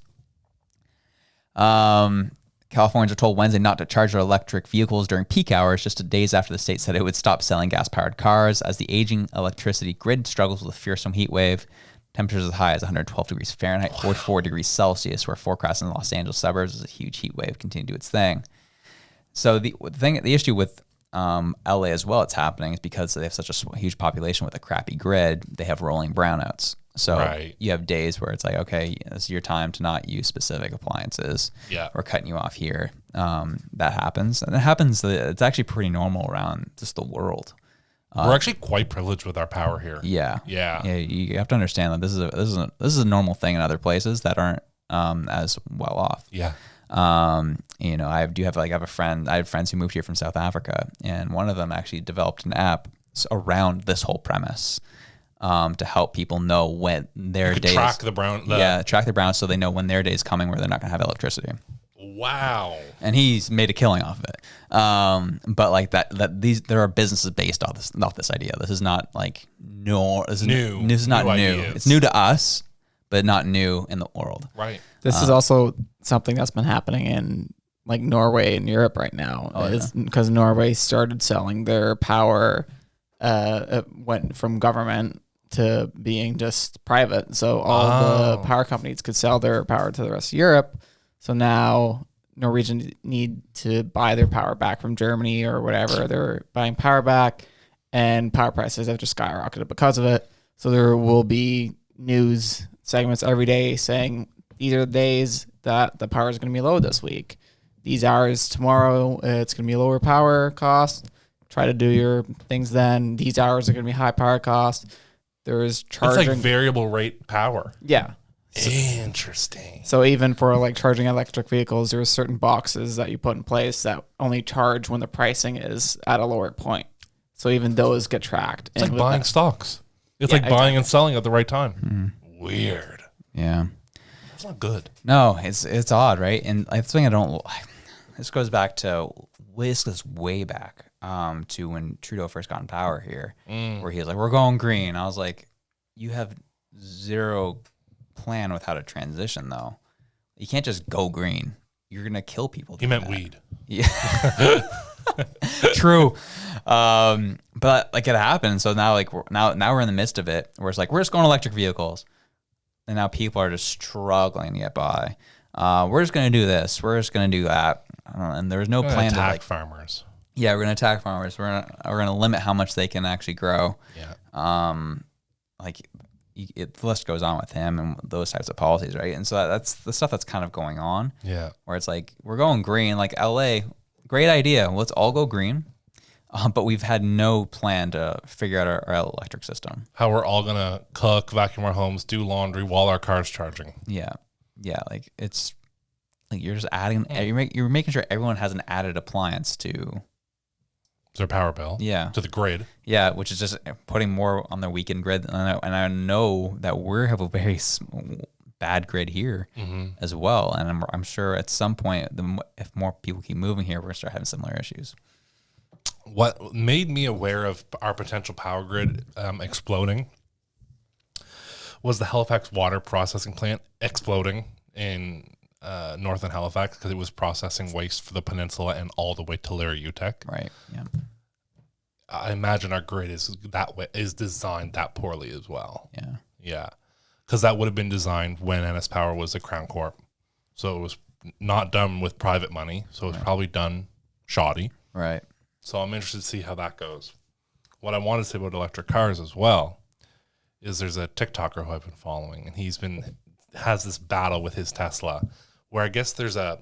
[SPEAKER 1] Californians are told Wednesday not to charge their electric vehicles during peak hours, just days after the state said it would stop selling gas-powered cars as the aging electricity grid struggles with a fearsome heat wave. Temperatures as high as 112 degrees Fahrenheit, 44 degrees Celsius were forecast in the Los Angeles suburbs as a huge heat wave continued to do its thing. So the issue with LA as well, it's happening is because they have such a huge population with a crappy grid, they have rolling brownouts. So
[SPEAKER 3] Right.
[SPEAKER 1] you have days where it's like, okay, this is your time to not use specific appliances.
[SPEAKER 3] Yeah.
[SPEAKER 1] We're cutting you off here. That happens. And it happens, it's actually pretty normal around just the world.
[SPEAKER 3] We're actually quite privileged with our power here.
[SPEAKER 1] Yeah.
[SPEAKER 3] Yeah.
[SPEAKER 1] You have to understand that this is a normal thing in other places that aren't as well off.
[SPEAKER 3] Yeah.
[SPEAKER 1] I have friends who moved here from South Africa, and one of them actually developed an app around this whole premise to help people know when their days
[SPEAKER 3] Track the brown.
[SPEAKER 1] track their browns so they know when their day is coming where they're not going to have electricity.
[SPEAKER 3] Wow.
[SPEAKER 1] And he's made a killing off of it. But like there are businesses based off this idea. This is not like new. This is not new.
[SPEAKER 3] Ideas.
[SPEAKER 1] It's new to us, but not new in the world.
[SPEAKER 3] Right.
[SPEAKER 4] This is also something that's been happening in like Norway and Europe right now. Because Norway started selling their power, it went from government to being just private. So all the power companies could sell their power to the rest of Europe. So now Norwegians need to buy their power back from Germany or whatever. They're buying power back, and power prices have just skyrocketed because of it. So there will be news segments every day saying these are the days that the power is going to be low this week. These hours tomorrow, it's going to be lower power cost. Try to do your things then. These hours are going to be high power cost. There's charging.
[SPEAKER 3] It's like variable rate power.
[SPEAKER 4] Yeah.
[SPEAKER 3] Interesting.
[SPEAKER 4] So even for like charging electric vehicles, there's certain boxes that you put in place that only charge when the pricing is at a lower point. So even those get tracked.
[SPEAKER 3] It's like buying stocks. It's like buying and selling at the right time. Weird.
[SPEAKER 1] Yeah.
[SPEAKER 3] It's not good.
[SPEAKER 1] No, it's odd, right? And I think this goes back to way back to when Trudeau first got in power here, where he was like, "We're going green." I was like, "You have zero plan with how to transition, though. You can't just go green. You're gonna kill people."
[SPEAKER 3] He meant weed.
[SPEAKER 1] Yeah, true. But like it happened. So now, now we're in the midst of it, where it's like we're just going electric vehicles, and now people are just struggling to get by. We're just gonna do this. We're just gonna do that. And there's no plan to
[SPEAKER 3] attack farmers.
[SPEAKER 1] Yeah, we're gonna attack farmers. We're gonna limit how much they can actually grow.
[SPEAKER 3] Yeah.
[SPEAKER 1] The list goes on with him and those types of policies, right? And so that's the stuff that's kind of going on.
[SPEAKER 3] Yeah.
[SPEAKER 1] Where it's like we're going green, like LA, great idea. Let's all go green, but we've had no plan to figure out our electric system.
[SPEAKER 3] How we're all gonna cook, vacuum our homes, do laundry while our car's charging.
[SPEAKER 1] Yeah, like it's like you're just adding. You're making sure everyone has an added appliance to
[SPEAKER 3] Their power bill.
[SPEAKER 1] Yeah.
[SPEAKER 3] To the grid.
[SPEAKER 1] Yeah, which is just putting more on their weekend grid. And I know that we have a very bad grid here as well. And I'm sure at some point, if more people keep moving here, we're going to start having similar issues.
[SPEAKER 3] What made me aware of our potential power grid exploding was the Halifax water processing plant exploding in northern Halifax because it was processing waste for the peninsula and all the way to Larry UTEC.
[SPEAKER 1] Right. Yeah.
[SPEAKER 3] I imagine our grid is designed that poorly as well.
[SPEAKER 1] Yeah.
[SPEAKER 3] Yeah. Because that would have been designed when NS Power was a Crown Corp. So it was not done with private money. So it was probably done shoddy.
[SPEAKER 1] Right.
[SPEAKER 3] So I'm interested to see how that goes. What I want to say about electric cars as well is there's a TikToker who I've been following, and has this battle with his Tesla where I guess there's a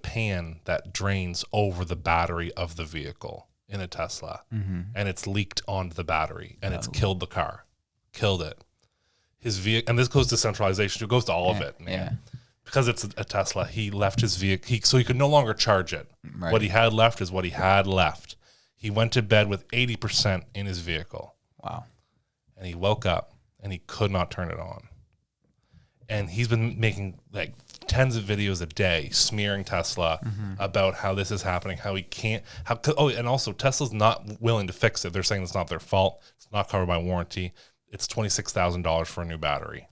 [SPEAKER 3] pan that drains over the battery of the vehicle in a Tesla, and it's leaked onto the battery, and it's killed the car, killed it. His vehicle, and this goes to centralization. It goes to all of it, man.
[SPEAKER 1] Yeah.
[SPEAKER 3] Because it's a Tesla, he left his vehicle, so he could no longer charge it.
[SPEAKER 1] Right.
[SPEAKER 3] What he had left is what he had left. He went to bed with 80% in his vehicle.
[SPEAKER 1] Wow.
[SPEAKER 3] And he woke up, and he could not turn it on. And he's been making like tens of videos a day smearing Tesla about how this is happening, how he can't. And also Tesla's not willing to fix it. They're saying it's not their fault. It's not covered by warranty. It's $26,000 for a new battery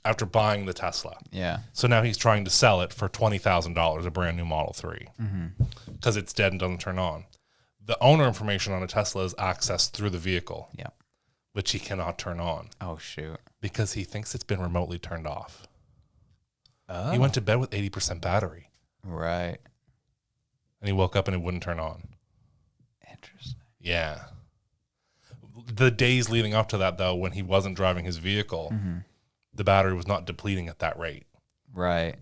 [SPEAKER 3] after buying the Tesla.
[SPEAKER 1] Yeah.
[SPEAKER 3] So now he's trying to sell it for $20,000, a brand new Model 3, because it's dead and doesn't turn on. The owner information on a Tesla is accessed through the vehicle,
[SPEAKER 1] Yeah.
[SPEAKER 3] which he cannot turn on
[SPEAKER 1] Oh shoot.
[SPEAKER 3] because he thinks it's been remotely turned off.
[SPEAKER 1] Oh.
[SPEAKER 3] He went to bed with 80% battery,
[SPEAKER 1] Right.
[SPEAKER 3] and he woke up and it wouldn't turn on.
[SPEAKER 1] Interesting.
[SPEAKER 3] Yeah. The days leading up to that, though, when he wasn't driving his vehicle, the battery was not depleting at that rate.
[SPEAKER 1] Right.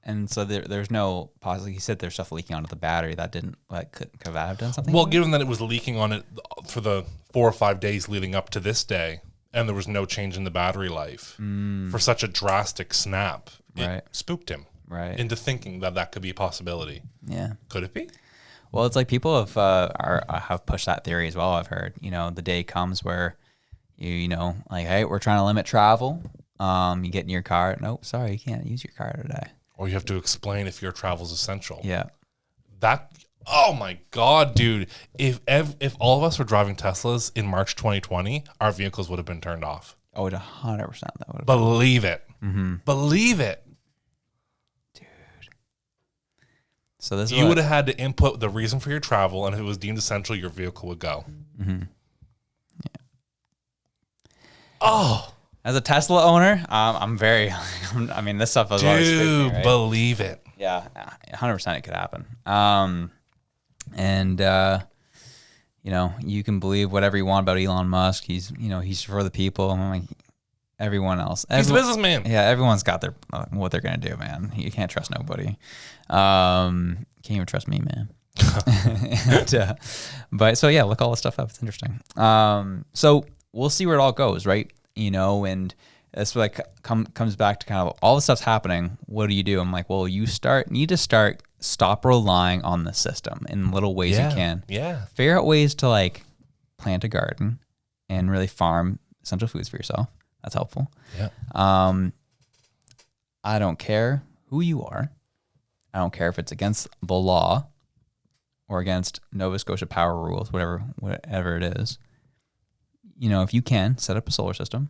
[SPEAKER 1] And so there's no possibly. He said there's stuff leaking onto the battery that didn't could have done something.
[SPEAKER 3] Well, given that it was leaking on it for the 4 or 5 days leading up to this day, and there was no change in the battery life for such a drastic snap, it
[SPEAKER 1] Right.
[SPEAKER 3] spooked him
[SPEAKER 1] Into
[SPEAKER 3] thinking that could be a possibility.
[SPEAKER 1] Yeah.
[SPEAKER 3] Could it be?
[SPEAKER 1] Well, it's like people have pushed that theory as well. I've heard, the day comes where like, hey, we're trying to limit travel. You get in your car. Nope, sorry, you can't use your car today.
[SPEAKER 3] Or you have to explain if your travel is essential.
[SPEAKER 1] Yeah.
[SPEAKER 3] Oh my God, dude. If all of us were driving Teslas in March 2020, our vehicles would have been turned off.
[SPEAKER 1] Oh, 100% that would have.
[SPEAKER 3] Believe it. Believe it.
[SPEAKER 1] So this is
[SPEAKER 3] You would have had to input the reason for your travel, and if it was deemed essential, your vehicle would go. Oh,
[SPEAKER 1] as a Tesla owner, I'm very. I mean, this stuff is always spooked me,
[SPEAKER 3] dude,
[SPEAKER 1] right?
[SPEAKER 3] believe it.
[SPEAKER 1] Yeah, 100% it could happen. You can believe whatever you want about Elon Musk. He's for the people. I'm like everyone else.
[SPEAKER 3] He's a businessman.
[SPEAKER 1] Yeah, everyone's got their what they're gonna do, man. You can't trust nobody. Can't even trust me, man. But so yeah, look all this stuff up. It's interesting. So we'll see where it all goes, right? And that's what comes back to kind of all the stuff's happening. What do? I'm like, well, you need to stop relying on the system in little ways you can.
[SPEAKER 3] Yeah.
[SPEAKER 1] Figure out ways to like plant a garden and really farm essential foods for yourself. That's helpful.
[SPEAKER 3] Yeah.
[SPEAKER 1] I don't care who you are. I don't care if it's against the law or against Nova Scotia power rules, whatever it is. If you can, set up a solar system,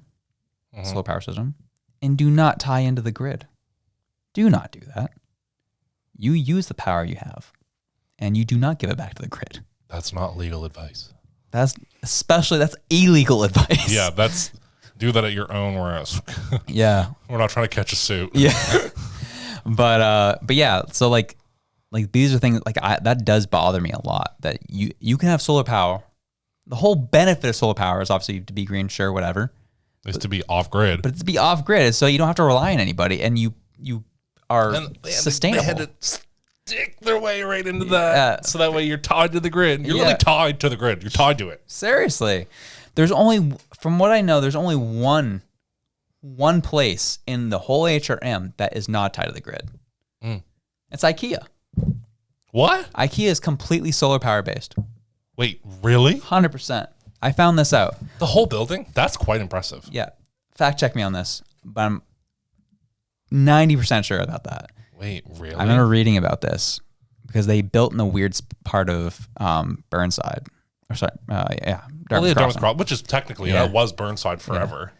[SPEAKER 1] solar power system, and do not tie into the grid. Do not do that. You use the power you have, and you do not give it back to the grid.
[SPEAKER 3] That's not legal advice.
[SPEAKER 1] That's illegal advice.
[SPEAKER 3] Yeah, do that at your own risk.
[SPEAKER 1] Yeah.
[SPEAKER 3] We're not trying to catch a suit.
[SPEAKER 1] Yeah. But yeah, so like these are things that does bother me a lot, that you can have solar power. The whole benefit of solar power is obviously to be green, sure, whatever.
[SPEAKER 3] It's to be off grid.
[SPEAKER 1] But it's to be off grid, so you don't have to rely on anybody, and you are sustainable.
[SPEAKER 3] They had to stick their way right into that, so that way you're tied to the grid. You're really tied to the grid. You're tied to it.
[SPEAKER 1] Seriously, from what I know, there's only one place in the whole HRM that is not tied to the grid. It's IKEA.
[SPEAKER 3] What?
[SPEAKER 1] IKEA is completely solar power based.
[SPEAKER 3] Wait, really?
[SPEAKER 1] 100%. I found this out.
[SPEAKER 3] The whole building? That's quite impressive.
[SPEAKER 1] Yeah. Fact check me on this, but I'm 90% sure about that.
[SPEAKER 3] Wait, really?
[SPEAKER 1] I remember reading about this because they built in the weird part of Burnside. Or sorry,
[SPEAKER 3] Dartmouth Crossing, which is technically, that was Burnside forever.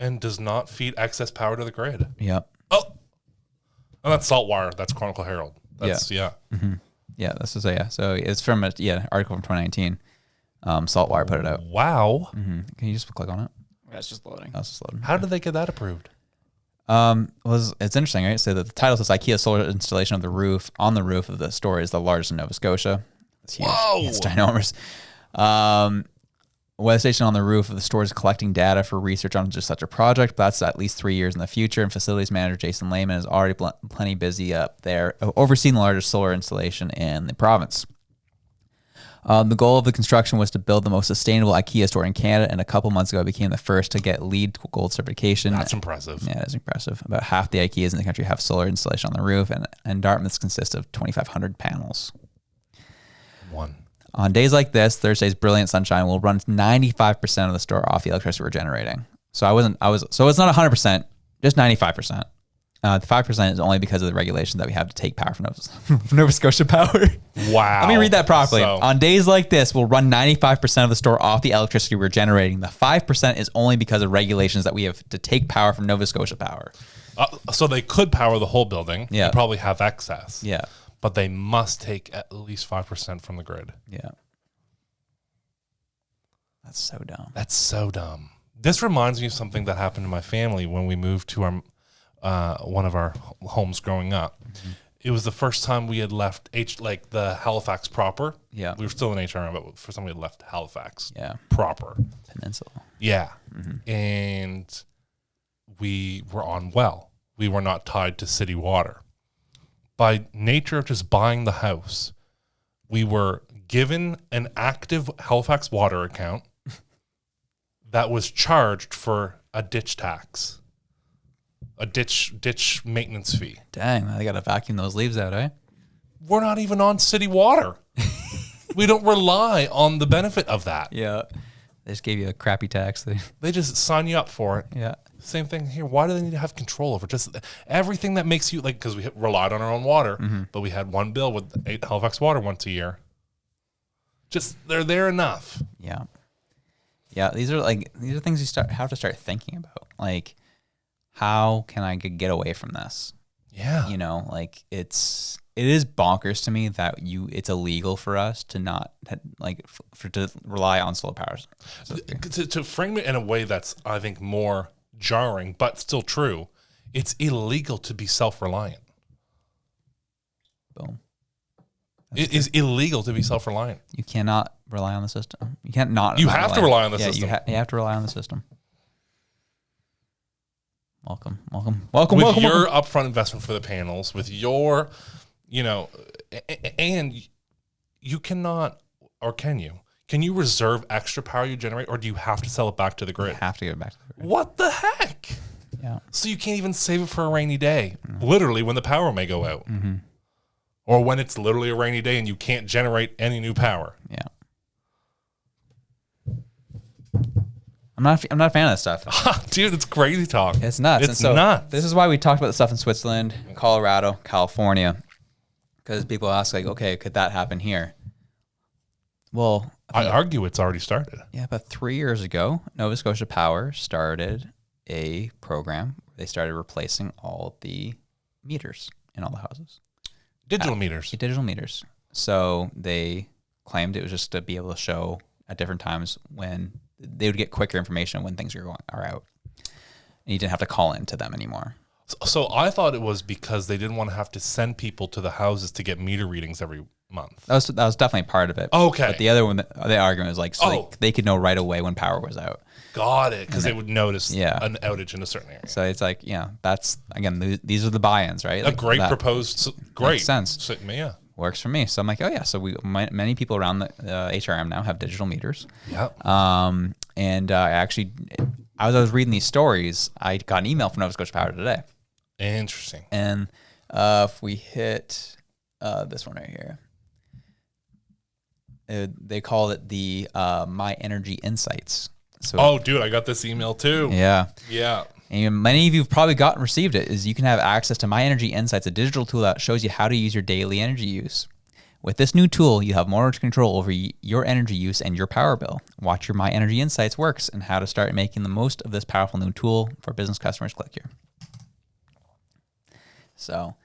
[SPEAKER 3] and does not feed excess power to the grid.
[SPEAKER 1] Yep.
[SPEAKER 3] Oh, and that's Saltwire. That's Chronicle Herald. That's yeah.
[SPEAKER 1] Yeah, this is So it's from a article from 2019. Saltwire put it out.
[SPEAKER 3] Wow.
[SPEAKER 1] Can you just click on it?
[SPEAKER 4] That's just loading.
[SPEAKER 1] That's just loading.
[SPEAKER 3] How did they get that approved?
[SPEAKER 1] It's interesting, right? So the title says IKEA solar installation of the roof on the roof of the store is the largest in Nova Scotia. It's huge.
[SPEAKER 3] Whoa.
[SPEAKER 1] It's ginormous. Weather station on the roof of the store is collecting data for research on just such a project. But that's at least 3 years in the future. And facilities manager Jason Lehman is already plenty busy up there, overseeing the largest solar installation in the province. The goal of the construction was to build the most sustainable IKEA store in Canada, and a couple months ago it became the first to get LEED Gold certification.
[SPEAKER 3] That's impressive.
[SPEAKER 1] Yeah, that's impressive. About half the IKEAs in the country have solar installation on the roof, and Dartmouth's consists of 2,500 panels. On days like this, Thursday's brilliant sunshine will run 95% of the store off the electricity we're generating. So so it's not 100%, just 95%. The 5% is only because of the regulation that we have to take power from Nova Scotia Power.
[SPEAKER 3] Wow.
[SPEAKER 1] Let me read that properly.
[SPEAKER 3] So,
[SPEAKER 1] on days like this, we'll run 95% of the store off the electricity we're generating. The 5% is only because of regulations that we have to take power from Nova Scotia Power.
[SPEAKER 3] so they could power the whole building.
[SPEAKER 1] Yeah.
[SPEAKER 3] They probably have excess.
[SPEAKER 1] Yeah.
[SPEAKER 3] But they must take at least 5% from the grid.
[SPEAKER 1] Yeah. That's so dumb.
[SPEAKER 3] That's so dumb. This reminds me of something that happened to my family when we moved to our one of our homes growing up. Mm-hmm. It was the first time we had left the Halifax proper.
[SPEAKER 1] Yeah.
[SPEAKER 3] We were still in HRM, but for some we had left Halifax proper.
[SPEAKER 1] Peninsula.
[SPEAKER 3] Yeah.
[SPEAKER 1] Mm-hmm.
[SPEAKER 3] And we were on well. We were not tied to city water. By nature of just buying the house, we were given an active Halifax water account that was charged for a ditch tax. A ditch maintenance fee.
[SPEAKER 1] Dang, they got to vacuum those leaves out, eh?
[SPEAKER 3] We're not even on city water. We don't rely on the benefit of that.
[SPEAKER 1] Yeah. They just gave you a crappy tax.
[SPEAKER 3] They just sign you up for it.
[SPEAKER 1] Yeah.
[SPEAKER 3] Same thing here. Why do they need to have control over just everything that makes you because we relied on our own water, but we had one bill with 8 Halifax water once a year. Just they're there enough.
[SPEAKER 1] Yeah. Yeah. These are things you have to start thinking about. Like, how can I get away from this?
[SPEAKER 3] Yeah.
[SPEAKER 1] It is bonkers to me that it's illegal for us to not to rely on solar power.
[SPEAKER 3] To frame it in a way that's, I think, more jarring, but still true, it's illegal to be self-reliant.
[SPEAKER 1] Boom.
[SPEAKER 3] It is illegal to be self-reliant.
[SPEAKER 1] You cannot rely on the system. You can't not.
[SPEAKER 3] You have to rely on the system.
[SPEAKER 1] You have to rely on the system. Welcome.
[SPEAKER 3] With your upfront investment for the panels, with your, and you cannot, or can you? Can you reserve extra power you generate, or do you have to sell it back to the grid?
[SPEAKER 1] You have to give it back to the grid.
[SPEAKER 3] What the heck?
[SPEAKER 1] Yeah.
[SPEAKER 3] So you can't even save it for a rainy day, literally when the power may go out. Mm-hmm. Or when it's literally a rainy day and you can't generate any new power.
[SPEAKER 1] Yeah. I'm not a fan of this stuff.
[SPEAKER 3] Dude, it's crazy talk.
[SPEAKER 1] It's nuts.
[SPEAKER 3] It's nuts.
[SPEAKER 1] This is why we talked about the stuff in Switzerland, Colorado, California. Because people ask, okay, could that happen here? Well,
[SPEAKER 3] I argue it's already started.
[SPEAKER 1] Yeah, about 3 years ago, Nova Scotia Power started a program where they started replacing all the meters in all the houses.
[SPEAKER 3] Digital meters.
[SPEAKER 1] Digital meters. So they claimed it was just to be able to show at different times when they would get quicker information when things are out. And you didn't have to call in to them anymore.
[SPEAKER 3] So I thought it was because they didn't want to have to send people to the houses to get meter readings every month.
[SPEAKER 1] That was definitely part of it.
[SPEAKER 3] Okay.
[SPEAKER 1] But the other one, the argument was they could know right away when power was out.
[SPEAKER 3] Got it. Because they would notice an outage in a certain area.
[SPEAKER 1] So it's that's, again, these are the buy-ins, right?
[SPEAKER 3] A great proposed, great.
[SPEAKER 1] Makes sense.
[SPEAKER 3] So, yeah.
[SPEAKER 1] Works for me. So I'm like, oh yeah. So many people around the HRM now have digital meters.
[SPEAKER 3] Yep.
[SPEAKER 1] And actually, as I was reading these stories, I got an email from Nova Scotia Power today.
[SPEAKER 3] Interesting.
[SPEAKER 1] And if we hit this one right here, they call it the My Energy Insights. So,
[SPEAKER 3] dude, I got this email too.
[SPEAKER 1] Yeah.
[SPEAKER 3] Yeah.
[SPEAKER 1] And many of you have probably received it, is you can have access to My Energy Insights, a digital tool that shows you how to use your daily energy use. With this new tool, you have more control over your energy use and your power bill. Watch your My Energy Insights works and how to start making the most of this powerful new tool for business customers. Click here. So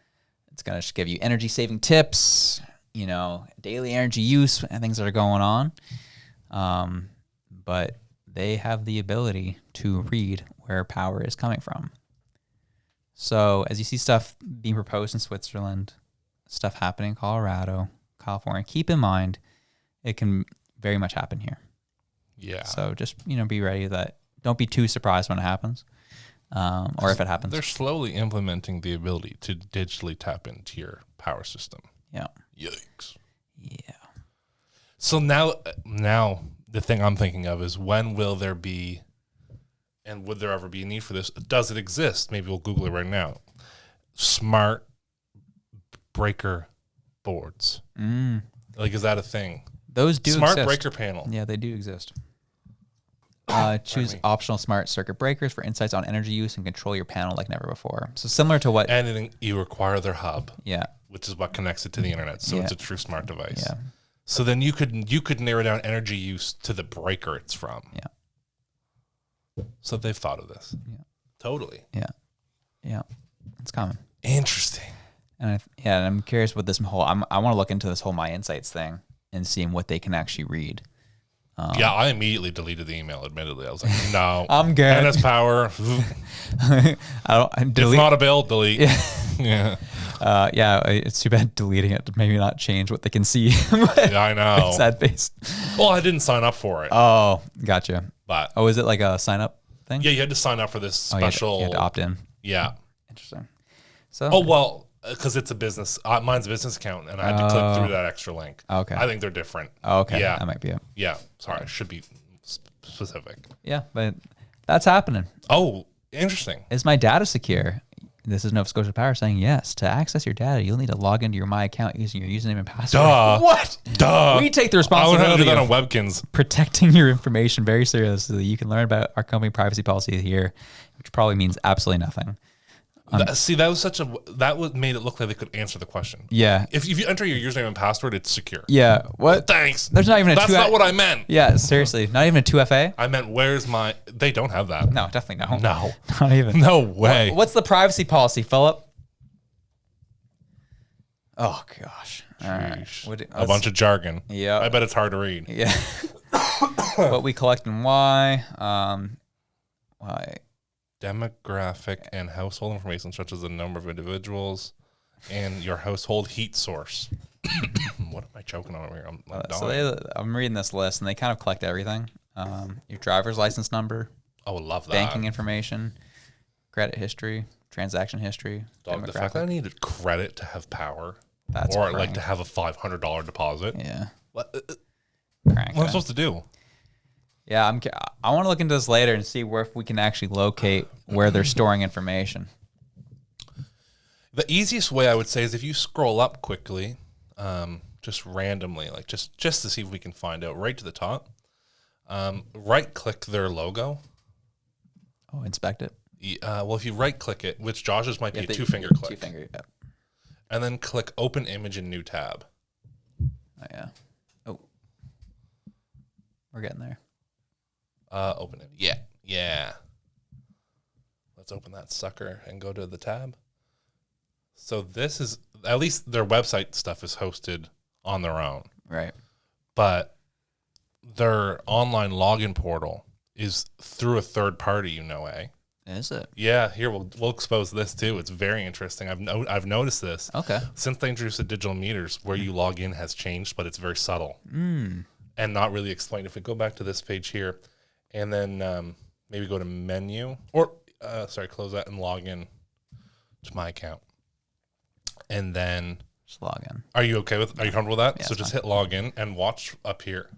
[SPEAKER 1] it's going to give you energy saving tips, daily energy use and things that are going on. But they have the ability to read where power is coming from. So as you see stuff being proposed in Switzerland, stuff happening in Colorado, California, keep in mind it can very much happen here.
[SPEAKER 3] Yeah.
[SPEAKER 1] So just, be ready don't be too surprised when it happens. Or if it happens.
[SPEAKER 3] They're slowly implementing the ability to digitally tap into your power system.
[SPEAKER 1] Yeah.
[SPEAKER 3] Yikes.
[SPEAKER 1] Yeah.
[SPEAKER 3] So now the thing I'm thinking of is, when will there be, and would there ever be a need for this? Does it exist? Maybe we'll Google it right now. Smart breaker boards. Like, is that a thing?
[SPEAKER 1] Those do
[SPEAKER 3] Smart
[SPEAKER 1] exist.
[SPEAKER 3] breaker panel.
[SPEAKER 1] Yeah, they do exist. Choose optional smart circuit breakers for insights on energy use and control your panel like never before. So similar to what...
[SPEAKER 3] And you require their hub.
[SPEAKER 1] Yeah.
[SPEAKER 3] Which is what connects it to the internet. So it's a true smart device.
[SPEAKER 1] Yeah.
[SPEAKER 3] So then you could narrow down energy use to the breaker it's from.
[SPEAKER 1] Yeah.
[SPEAKER 3] So they've thought of this.
[SPEAKER 1] Yeah.
[SPEAKER 3] Totally.
[SPEAKER 1] Yeah. Yeah. It's common.
[SPEAKER 3] Interesting.
[SPEAKER 1] And I'm curious what this whole... I want to look into this whole My Insights thing and seeing what they can actually read.
[SPEAKER 3] Yeah, I immediately deleted the email, admittedly. I was like, no.
[SPEAKER 1] I'm good.
[SPEAKER 3] NS Power. It's not a bill, delete. Yeah.
[SPEAKER 1] It's too bad deleting it to maybe not change what they can see.
[SPEAKER 3] Yeah, I know.
[SPEAKER 1] Sad face.
[SPEAKER 3] Well, I didn't sign up for it.
[SPEAKER 1] Oh, gotcha.
[SPEAKER 3] But
[SPEAKER 1] is it like a sign up thing?
[SPEAKER 3] yeah, you had to sign up for this special.
[SPEAKER 1] You had to opt in.
[SPEAKER 3] Yeah.
[SPEAKER 1] Interesting. So.
[SPEAKER 3] Oh, well, because it's a business. Mine's a business account, and I had to click through that extra link.
[SPEAKER 1] Okay.
[SPEAKER 3] I think they're different.
[SPEAKER 1] Okay.
[SPEAKER 3] Yeah.
[SPEAKER 1] That might be it.
[SPEAKER 3] Yeah. Sorry, I should be specific.
[SPEAKER 1] Yeah, but that's happening.
[SPEAKER 3] Oh, interesting.
[SPEAKER 1] Is my data secure? This is Nova Scotia Power saying yes. To access your data, you'll need to log into your My account using your username and password.
[SPEAKER 3] Duh.
[SPEAKER 1] What?
[SPEAKER 3] Duh.
[SPEAKER 1] We take the
[SPEAKER 3] I would have to
[SPEAKER 1] responsibility
[SPEAKER 3] do that
[SPEAKER 1] of
[SPEAKER 3] on Webkins.
[SPEAKER 1] protecting your information very seriously. You can learn about our company privacy policy here, which probably means absolutely nothing.
[SPEAKER 3] See, that made it look like they could answer the question.
[SPEAKER 1] Yeah.
[SPEAKER 3] If you enter your username and password, it's secure.
[SPEAKER 1] Yeah. What?
[SPEAKER 3] Thanks.
[SPEAKER 1] There's not even a
[SPEAKER 3] That's
[SPEAKER 1] 2FA.
[SPEAKER 3] not what I meant.
[SPEAKER 1] Yeah, seriously. Not even a 2FA?
[SPEAKER 3] I meant, where's my... They don't have that.
[SPEAKER 1] No, definitely no.
[SPEAKER 3] No.
[SPEAKER 1] Not even.
[SPEAKER 3] No way.
[SPEAKER 1] What's the privacy policy, Philip? Oh, gosh. All right.
[SPEAKER 3] A bunch of jargon.
[SPEAKER 1] Yeah.
[SPEAKER 3] I bet it's hard to read.
[SPEAKER 1] Yeah. What we collect and why. Why?
[SPEAKER 3] Demographic and household information, such as the number of individuals and your household heat source. What am I choking on over here? I'm dying.
[SPEAKER 1] I'm reading this list, and they kind of collect everything. Your driver's license number.
[SPEAKER 3] Oh, love that.
[SPEAKER 1] Banking information, credit history, transaction history,
[SPEAKER 3] Dog, the fact that I needed credit to have power,
[SPEAKER 1] That's
[SPEAKER 3] or
[SPEAKER 1] crank.
[SPEAKER 3] like to have a $500 deposit.
[SPEAKER 1] Yeah.
[SPEAKER 3] What
[SPEAKER 1] Crank,
[SPEAKER 3] am I supposed to do?
[SPEAKER 1] Yeah, I want to look into this later and see if we can actually locate where they're storing information.
[SPEAKER 3] The easiest way I would say is if you scroll up quickly, just randomly, like just to see if we can find out, right to the top, right click their logo.
[SPEAKER 1] Oh, inspect it.
[SPEAKER 3] Well, if you right click it, which Josh's might be a two-finger click.
[SPEAKER 1] Two-finger, yeah.
[SPEAKER 3] And then click open image in new tab.
[SPEAKER 1] Oh, yeah. Oh. We're getting there.
[SPEAKER 3] Open it. Yeah. Yeah. Let's open that sucker and go to the tab. So this is, at least their website stuff is hosted on their own.
[SPEAKER 1] Right.
[SPEAKER 3] But their online login portal is through a third party, eh?
[SPEAKER 1] Is it?
[SPEAKER 3] Yeah, here we'll expose this too. It's very interesting. I've noticed this.
[SPEAKER 1] Okay.
[SPEAKER 3] Since they introduced the digital meters, where you log in has changed, but it's very subtle and not really explained. If we go back to this page here, and then maybe go to menu, or close that and log in to my account, and then
[SPEAKER 1] just log in.
[SPEAKER 3] Are you comfortable with that?
[SPEAKER 1] Yeah,
[SPEAKER 3] so just
[SPEAKER 1] fine.
[SPEAKER 3] hit log in and watch up here.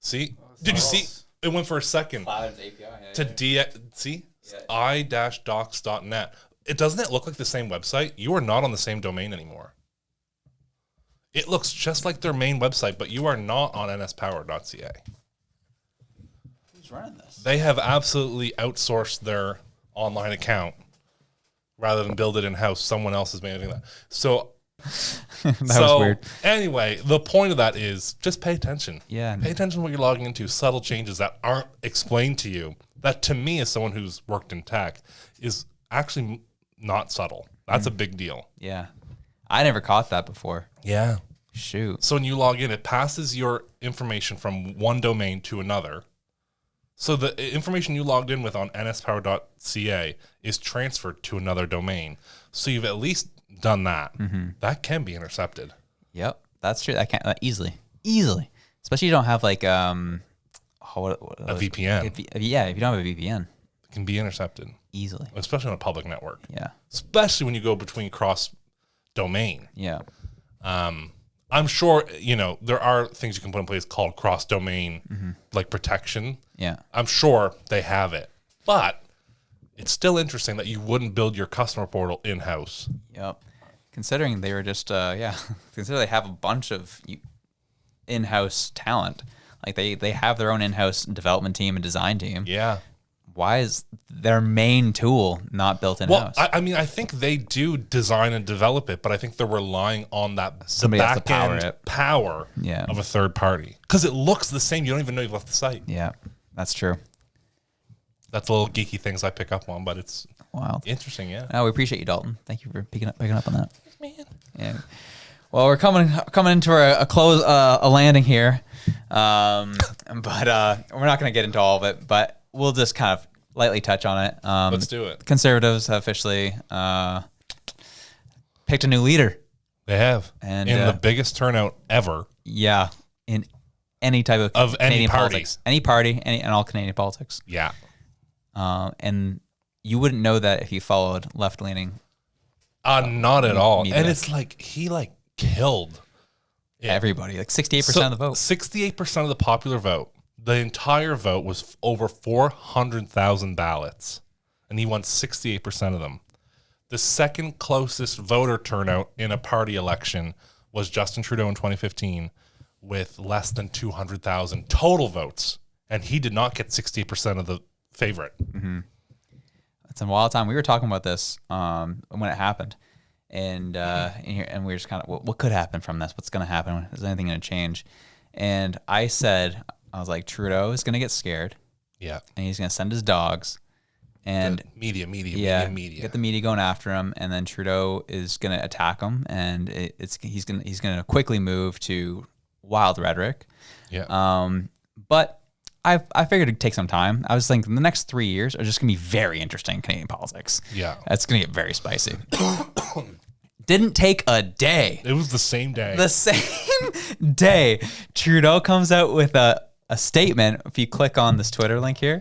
[SPEAKER 3] See? Did you see? It went for a second.
[SPEAKER 1] Cloud's API.
[SPEAKER 3] To see? i-docs.net. Doesn't it look like the same website? You are not on the same domain anymore. It looks just like their main website, but you are not on nspower.ca.
[SPEAKER 1] Who's running this?
[SPEAKER 3] They have absolutely outsourced their online account rather than build it in-house. Someone else is managing that. So
[SPEAKER 1] That was weird.
[SPEAKER 3] Anyway, the point of that is just pay attention.
[SPEAKER 1] Yeah.
[SPEAKER 3] Pay attention to what you're logging into. Subtle changes that aren't explained to you. That to me, as someone who's worked in tech, is actually not subtle. That's a big deal.
[SPEAKER 1] Yeah. I never caught that before.
[SPEAKER 3] Yeah.
[SPEAKER 1] Shoot.
[SPEAKER 3] So when you log in, it passes your information from one domain to another. So the information you logged in with on nspower.ca is transferred to another domain. So you've at least done that. That can be intercepted.
[SPEAKER 1] Yep. That's true. I can't easily. Especially you don't have like
[SPEAKER 3] A VPN.
[SPEAKER 1] If you don't have a VPN,
[SPEAKER 3] It can be intercepted,
[SPEAKER 1] easily.
[SPEAKER 3] especially on a public network.
[SPEAKER 1] Yeah.
[SPEAKER 3] Especially when you go between cross domain.
[SPEAKER 1] Yeah.
[SPEAKER 3] I'm sure, there are things you can put in place called cross domain, like protection.
[SPEAKER 1] Yeah.
[SPEAKER 3] I'm sure they have it, but it's still interesting that you wouldn't build your customer portal in-house.
[SPEAKER 1] Yep. Considering they were just consider they have a bunch of in-house talent. Like they have their own in-house development team and design team.
[SPEAKER 3] Yeah.
[SPEAKER 1] Why is their main tool not built in-house?
[SPEAKER 3] Well, I mean, I think they do design and develop it, but I think they're relying on that
[SPEAKER 1] Somebody else to power
[SPEAKER 3] back-end
[SPEAKER 1] it.
[SPEAKER 3] power
[SPEAKER 1] Yeah.
[SPEAKER 3] of a third party. Because it looks the same. You don't even know you've left the site.
[SPEAKER 1] Yeah, that's true.
[SPEAKER 3] That's little geeky things I pick up on, but it's
[SPEAKER 1] Wild.
[SPEAKER 3] interesting, yeah.
[SPEAKER 1] Oh, we appreciate you, Dalton. Thank you for picking up on that.
[SPEAKER 3] Man.
[SPEAKER 1] Yeah. Well, we're coming into a close, a landing here, but we're not going to get into all of it. But we'll just kind of lightly touch on it.
[SPEAKER 3] Let's do it.
[SPEAKER 1] Conservatives have officially picked a new leader.
[SPEAKER 3] They have.
[SPEAKER 1] And,
[SPEAKER 3] in the biggest turnout ever.
[SPEAKER 1] Yeah, in any type of
[SPEAKER 3] any
[SPEAKER 1] Canadian
[SPEAKER 3] party.
[SPEAKER 1] politics, any party, and all Canadian politics.
[SPEAKER 3] Yeah.
[SPEAKER 1] And you wouldn't know that if you followed left-leaning.
[SPEAKER 3] Not at all.
[SPEAKER 1] media.
[SPEAKER 3] And it's like he killed it.
[SPEAKER 1] Everybody, like 68% of the vote.
[SPEAKER 3] 68% of the popular vote. The entire vote was over 400,000 ballots, and he won 68% of them. The second closest voter turnout in a party election was Justin Trudeau in 2015 with less than 200,000 total votes, and he did not get 68% of the favorite.
[SPEAKER 1] It's a wild time. We were talking about this when it happened, and we were just kind of, what could happen from this? What's going to happen? Is anything going to change? And I was like, Trudeau is going to get scared,
[SPEAKER 3] Yeah.
[SPEAKER 1] and he's going to send his dogs, and
[SPEAKER 3] Media.
[SPEAKER 1] get the media going after him, and then Trudeau is going to attack him, and he's going to quickly move to wild rhetoric.
[SPEAKER 3] Yeah.
[SPEAKER 1] But I figured it'd take some time. I was thinking the next 3 years are just going to be very interesting in Canadian politics.
[SPEAKER 3] Yeah.
[SPEAKER 1] It's going to get very spicy. Didn't take a day.
[SPEAKER 3] It was the same day.
[SPEAKER 1] The same day, Trudeau comes out with a statement. If you click on this Twitter link here,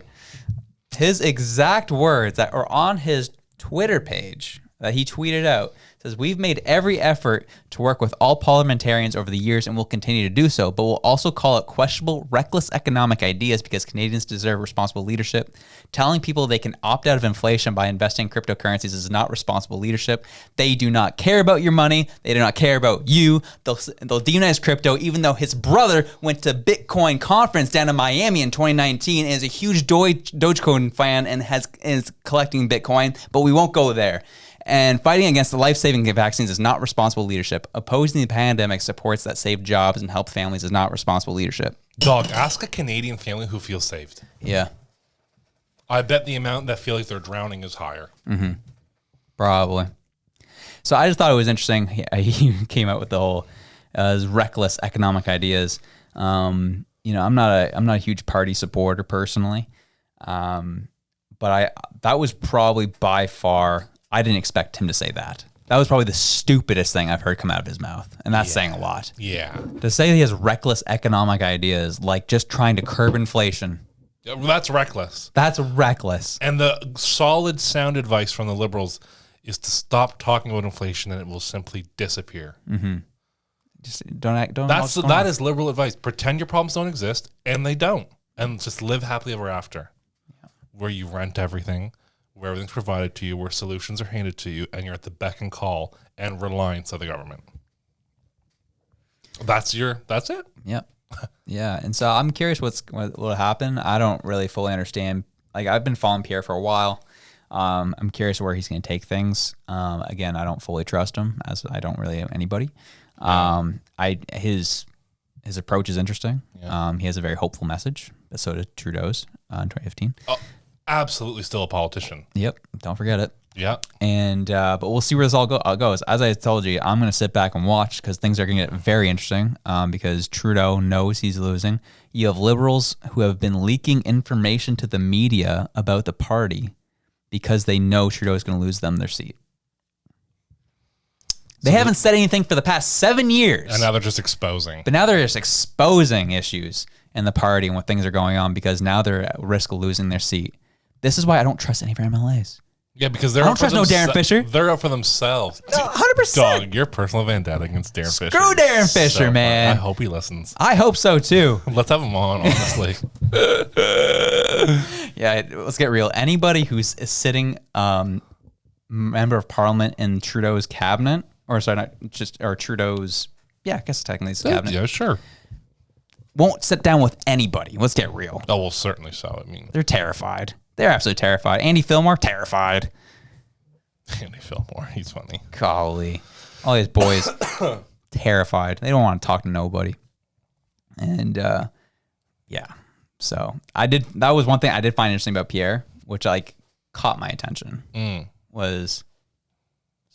[SPEAKER 1] his exact words that are on his Twitter page that he tweeted out says, "We've made every effort to work with all parliamentarians over the years and will continue to do so, but we'll also call it questionable, reckless economic ideas because Canadians deserve responsible leadership. Telling people they can opt out of inflation by investing in cryptocurrencies is not responsible leadership. They do not care about your money. They do not care about you. They'll demonize crypto, even though his brother went to Bitcoin conference down in Miami in 2019 and is a huge Dogecoin fan and is collecting Bitcoin, but we won't go there. And fighting against the life-saving vaccines is not responsible leadership. Opposing the pandemic supports that save jobs and help families is not responsible leadership."
[SPEAKER 3] Dog, ask a Canadian family who feels saved.
[SPEAKER 1] Yeah,
[SPEAKER 3] I bet the amount that feel like they're drowning is higher.
[SPEAKER 1] probably. So I just thought it was interesting. He came out with the whole reckless economic ideas. I'm not a huge party supporter personally, but that was probably by far. I didn't expect him to say that. That was probably the stupidest thing I've heard come out of his mouth, and that's saying a lot.
[SPEAKER 3] Yeah.
[SPEAKER 1] To say he has reckless economic ideas, like just trying to curb inflation,
[SPEAKER 3] That's reckless.
[SPEAKER 1] that's reckless.
[SPEAKER 3] And the solid sound advice from the Liberals is to stop talking about inflation and it will simply disappear.
[SPEAKER 1] Just don't act. Don't.
[SPEAKER 3] That is Liberal advice. Pretend your problems don't exist, and they don't. And just live happily ever after. Where you rent everything, where everything's provided to you, where solutions are handed to you, and you're at the beck and call and reliance of the government. That's it.
[SPEAKER 1] Yep. Yeah. And so I'm curious what will happen. I don't really fully understand. Like, I've been following Pierre for a while. I'm curious where he's going to take things. Again, I don't fully trust him, as I don't really anybody. His approach is interesting.
[SPEAKER 3] Yeah.
[SPEAKER 1] He has a very hopeful message, but so did Trudeau's in 2015.
[SPEAKER 3] Oh, absolutely still a politician.
[SPEAKER 1] Yep, don't forget it.
[SPEAKER 3] Yeah.
[SPEAKER 1] And but we'll see where this all goes. As I told you, I'm going to sit back and watch because things are going to get very interesting because Trudeau knows he's losing. You have Liberals who have been leaking information to the media about the party because they know Trudeau is going to lose them their seat. They haven't said anything for the past 7 years.
[SPEAKER 3] And now they're just exposing.
[SPEAKER 1] But now they're just exposing issues in the party and what things are going on because now they're at risk of losing their seat. This is why I don't trust any of our MLAs.
[SPEAKER 3] Yeah, because they're
[SPEAKER 1] I don't trust no Darren Fisher.
[SPEAKER 3] They're up for themselves.
[SPEAKER 1] No, 100%.
[SPEAKER 3] Dog, your personal vendetta against Darren Fisher.
[SPEAKER 1] Screw Darren Fisher, man.
[SPEAKER 3] I hope he listens.
[SPEAKER 1] I hope so too.
[SPEAKER 3] Let's have him on, honestly.
[SPEAKER 1] Yeah, let's get real. Anybody who's a sitting member of parliament in Trudeau's cabinet, or sorry, not just, or Trudeau's, yeah, I guess technically it's cabinet,
[SPEAKER 3] Yeah, sure.
[SPEAKER 1] won't sit down with anybody. Let's get real.
[SPEAKER 3] Oh, well, certainly so. I mean,
[SPEAKER 1] They're terrified. They're absolutely terrified. Andy Fillmore, terrified.
[SPEAKER 3] Andy Fillmore, he's funny.
[SPEAKER 1] Golly. All these boys, terrified. They don't want to talk to nobody. And, yeah. So that was one thing I did find interesting about Pierre, which like caught my attention, was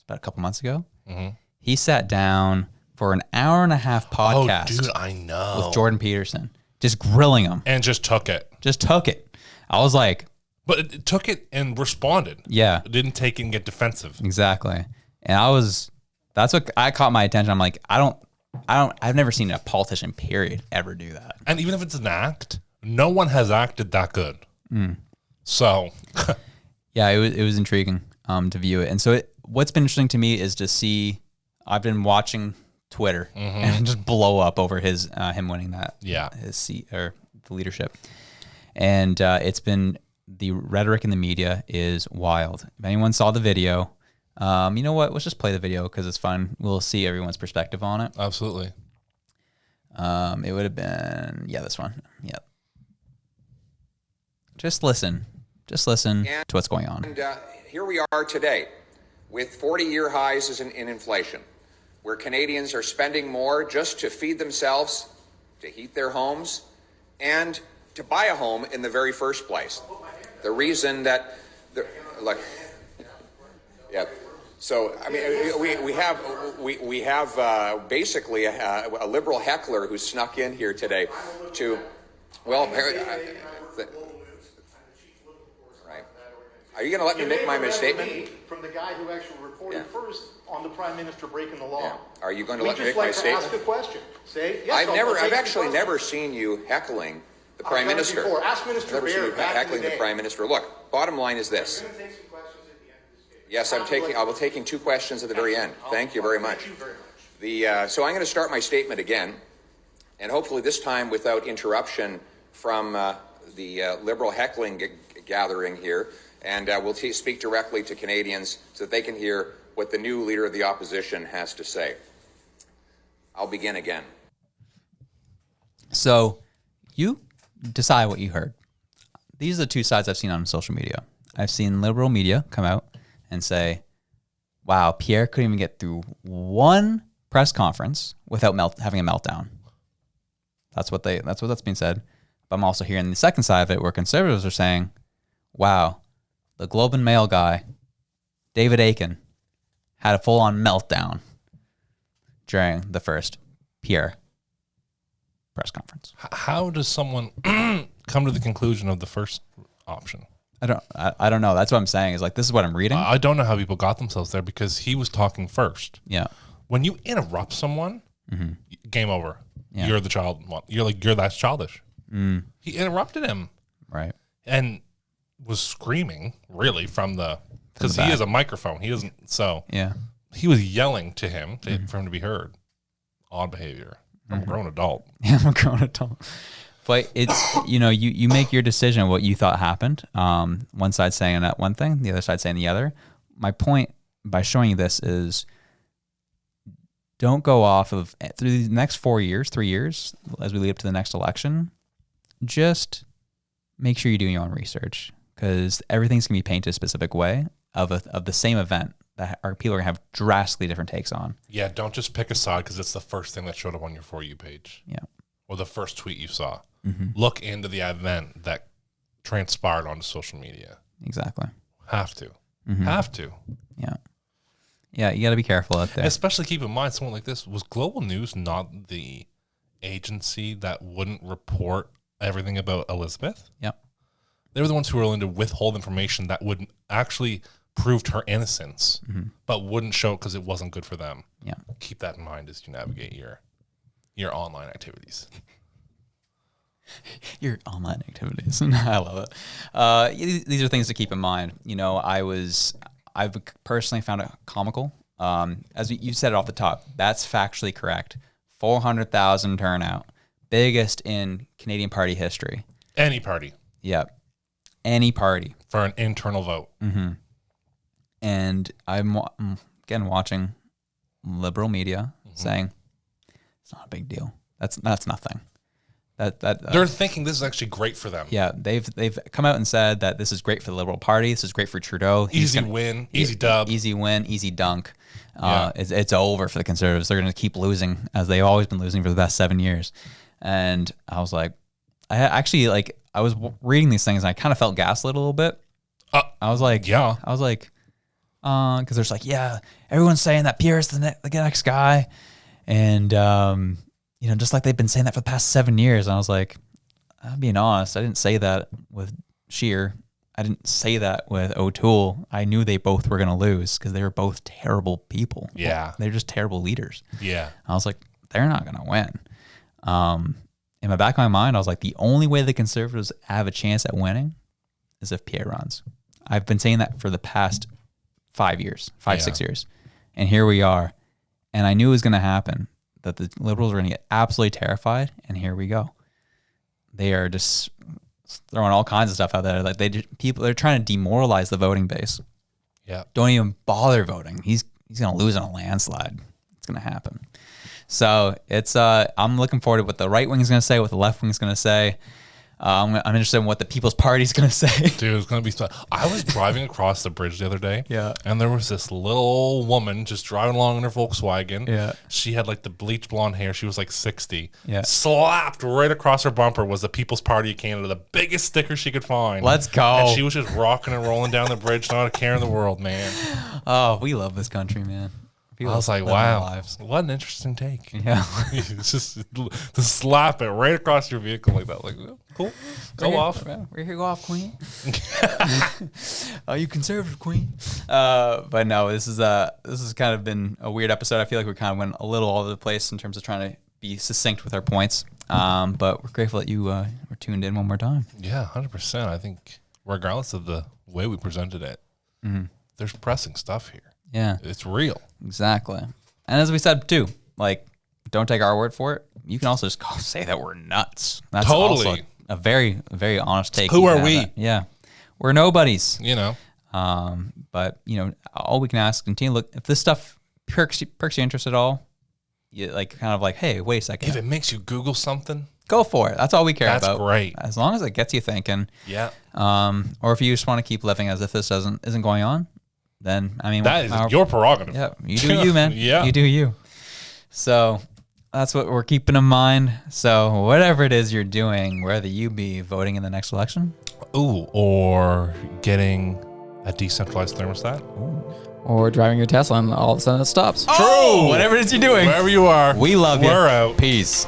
[SPEAKER 1] about a couple months ago. Mm-hmm. He sat down for an hour and a half podcast
[SPEAKER 3] Oh, dude, I know.
[SPEAKER 1] with Jordan Peterson, just grilling him.
[SPEAKER 3] And just took it.
[SPEAKER 1] Just took it. I was like,
[SPEAKER 3] But it took it and responded.
[SPEAKER 1] yeah,
[SPEAKER 3] It didn't take it and get defensive.
[SPEAKER 1] exactly. And that's what I caught my attention. I'm like, I've never seen a politician, period, ever do that.
[SPEAKER 3] And even if it's an act, no one has acted that good. So,
[SPEAKER 1] Yeah, it was intriguing to view it. And so what's been interesting to me is to see, I've been watching Twitter and just blow up over him winning that, his seat or the leadership. And it's been, the rhetoric in the media is wild. If anyone saw the video, you know what? Let's just play the video because it's fun. We'll see everyone's perspective on it.
[SPEAKER 3] absolutely.
[SPEAKER 1] It would have been, this one. Yep. Just listen to what's going on.
[SPEAKER 5] And here we are today with 40-year highs in inflation, where Canadians are spending more just to feed themselves, to heat their homes, and to buy a home in the very first place. The reason that, So I mean, we have basically a liberal heckler who snuck in here today to, right. Are you going to let me make my misstatement?
[SPEAKER 6] From the guy who actually reported first on the Prime Minister breaking the law.
[SPEAKER 5] Yeah. Are you going to let me make my statement?
[SPEAKER 6] Ask a question. Say yes.
[SPEAKER 5] I've actually never seen you heckling the Prime Minister.
[SPEAKER 6] Ask Minister
[SPEAKER 5] Never seen you heckling the Prime Minister. Look, bottom line is this. Yes, I will taking 2 questions at the very end. Thank you very much.
[SPEAKER 6] Thank you very much.
[SPEAKER 5] So I'm going to start my statement again, and hopefully this time without interruption from the Liberal heckling gathering here, and we'll speak directly to Canadians so that they can hear what the new Leader of the Opposition has to say. I'll begin again.
[SPEAKER 1] So you decide what you heard. These are the 2 sides I've seen on social media. I've seen liberal media come out and say, wow, Pierre couldn't even get through one press conference without having a meltdown. That's what's being said. But I'm also hearing the second side of it where conservatives are saying, wow, the Globe and Mail guy, David Aiken, had a full-on meltdown during the first Pierre press conference.
[SPEAKER 3] How does someone come to the conclusion of the first option?
[SPEAKER 1] I don't know. That's what I'm saying is like, this is what I'm reading.
[SPEAKER 3] I don't know how people got themselves there because he was talking first.
[SPEAKER 1] Yeah.
[SPEAKER 3] When you interrupt someone, game over.
[SPEAKER 1] Yeah.
[SPEAKER 3] You're the child. You're that's childish. He interrupted him.
[SPEAKER 1] Right.
[SPEAKER 3] And was screaming really from because he
[SPEAKER 1] back.
[SPEAKER 3] has a microphone. He doesn't. So
[SPEAKER 1] Yeah.
[SPEAKER 3] he was yelling to him for him to be heard. Odd behavior from a grown adult.
[SPEAKER 1] Yeah, I'm a grown adult. But it's, you make your decision what you thought happened. One side saying that one thing, the other side saying the other. My point by showing you this is don't go off of, through the next 3 years, as we lead up to the next election, just make sure you're doing your own research. because everything's gonna be painted a specific way of the same event that people are gonna have drastically different takes on.
[SPEAKER 3] Yeah, don't just pick a side because it's the first thing that showed up on your For You page.
[SPEAKER 1] Yeah.
[SPEAKER 3] Or the first tweet you saw. Look into the event that transpired onto social media.
[SPEAKER 1] Exactly.
[SPEAKER 3] Have to. Have to.
[SPEAKER 1] Yeah. Yeah, you got to be careful out there.
[SPEAKER 3] Especially keep in mind something like this. Was Global News not the agency that wouldn't report everything about Elizabeth?
[SPEAKER 1] Yep.
[SPEAKER 3] They were the ones who were willing to withhold information that would actually prove her innocence, but wouldn't show it because it wasn't good for them.
[SPEAKER 1] Yeah.
[SPEAKER 3] Keep that in mind as you navigate your online activities.
[SPEAKER 1] Your online activities. I love it. These are things to keep in mind. You know, I've personally found it comical. As you said it off the top, that's factually correct. 400,000 turnout, biggest in Canadian party history.
[SPEAKER 3] Any party.
[SPEAKER 1] Yep. Any party.
[SPEAKER 3] For an internal vote.
[SPEAKER 1] And I'm again watching liberal media saying it's not a big deal. That's nothing.
[SPEAKER 3] They're thinking this is actually great for them.
[SPEAKER 1] Yeah, they've come out and said that this is great for the Liberal Party. This is great for Trudeau.
[SPEAKER 3] Easy win, easy dub,
[SPEAKER 1] easy win, easy dunk. It's over for the Conservatives. They're going to keep losing as they've always been losing for the past 7 years. And I was like, I was reading these things and I kind of felt gaslit a little bit. I was like, because there's like, yeah, everyone's saying that Pierre's the next guy, and you know, just like they've been saying that for the past 7 years. And I was like, I'm being honest, I didn't say that with Scheer. I didn't say that with O'Toole. I knew they both were going to lose because they were both terrible people.
[SPEAKER 3] Yeah.
[SPEAKER 1] They're just terrible leaders.
[SPEAKER 3] Yeah.
[SPEAKER 1] I was like, they're not going to win. In the back of my mind, I was like, the only way the Conservatives have a chance at winning is if Pierre runs. I've been saying that for the past 5 years, 6 years. And here we are. And I knew it was going to happen, that the Liberals were going to get absolutely terrified. And here we go. They are just throwing all kinds of stuff out there. Like they're trying to demoralize the voting base.
[SPEAKER 3] Yeah.
[SPEAKER 1] Don't even bother voting. He's going to lose in a landslide. It's going to happen. So it's I'm looking forward to what the right wing is going to say, what the left wing is going to say. I'm interested in what the People's Party is going to say.
[SPEAKER 3] Dude, it's going to be fun. I was driving across the bridge the other day.
[SPEAKER 1] Yeah.
[SPEAKER 3] And there was this little woman just driving along in her Volkswagen.
[SPEAKER 1] Yeah.
[SPEAKER 3] She had like the bleach blonde hair. She was like 60.
[SPEAKER 1] Yeah.
[SPEAKER 3] Slapped right across her bumper was the People's Party of Canada, the biggest sticker she could find.
[SPEAKER 1] Let's go.
[SPEAKER 3] And she was just rocking and rolling down the bridge, not a care in the world, man.
[SPEAKER 1] Oh, we love this country, man.
[SPEAKER 3] I was like, wow, what an interesting take.
[SPEAKER 1] Yeah.
[SPEAKER 3] It's just to slap it right across your vehicle like that. Like, cool. Go off.
[SPEAKER 1] We're here, go off, Queen. You conservative Queen. But no, this has kind of been a weird episode. I feel like we kind of went a little all over the place in terms of trying to be succinct with our points. But we're grateful that you were tuned in one more time.
[SPEAKER 3] Yeah, 100%. I think regardless of the way we presented it, there's pressing stuff here.
[SPEAKER 1] Yeah.
[SPEAKER 3] It's real.
[SPEAKER 1] Exactly. And as we said too, like, don't take our word for it. You can also just say that we're nuts. That's
[SPEAKER 3] Totally.
[SPEAKER 1] also a very, very honest take.
[SPEAKER 3] Who are we?
[SPEAKER 1] Yeah. We're nobodies.
[SPEAKER 3] You know.
[SPEAKER 1] But you know, all we can ask, continue to look, if this stuff perks your interest at all, you like kind of like, hey, wait a second.
[SPEAKER 3] If it makes you Google something,
[SPEAKER 1] go for it. That's all we care about.
[SPEAKER 3] That's great.
[SPEAKER 1] As long as it gets you thinking.
[SPEAKER 3] Yeah.
[SPEAKER 1] Or if you just want to keep living as if this isn't going on, then I mean,
[SPEAKER 3] that is your prerogative.
[SPEAKER 1] Yeah, you do you, man.
[SPEAKER 3] Yeah,
[SPEAKER 1] you do you. So that's what we're keeping in mind. So whatever it is you're doing, whether you be voting in the next election,
[SPEAKER 3] or getting a decentralized thermostat,
[SPEAKER 4] or driving your Tesla and all of a sudden it stops.
[SPEAKER 1] True. Whatever it is you're doing,
[SPEAKER 3] wherever you are,
[SPEAKER 1] we love you.
[SPEAKER 3] We're out.
[SPEAKER 1] Peace.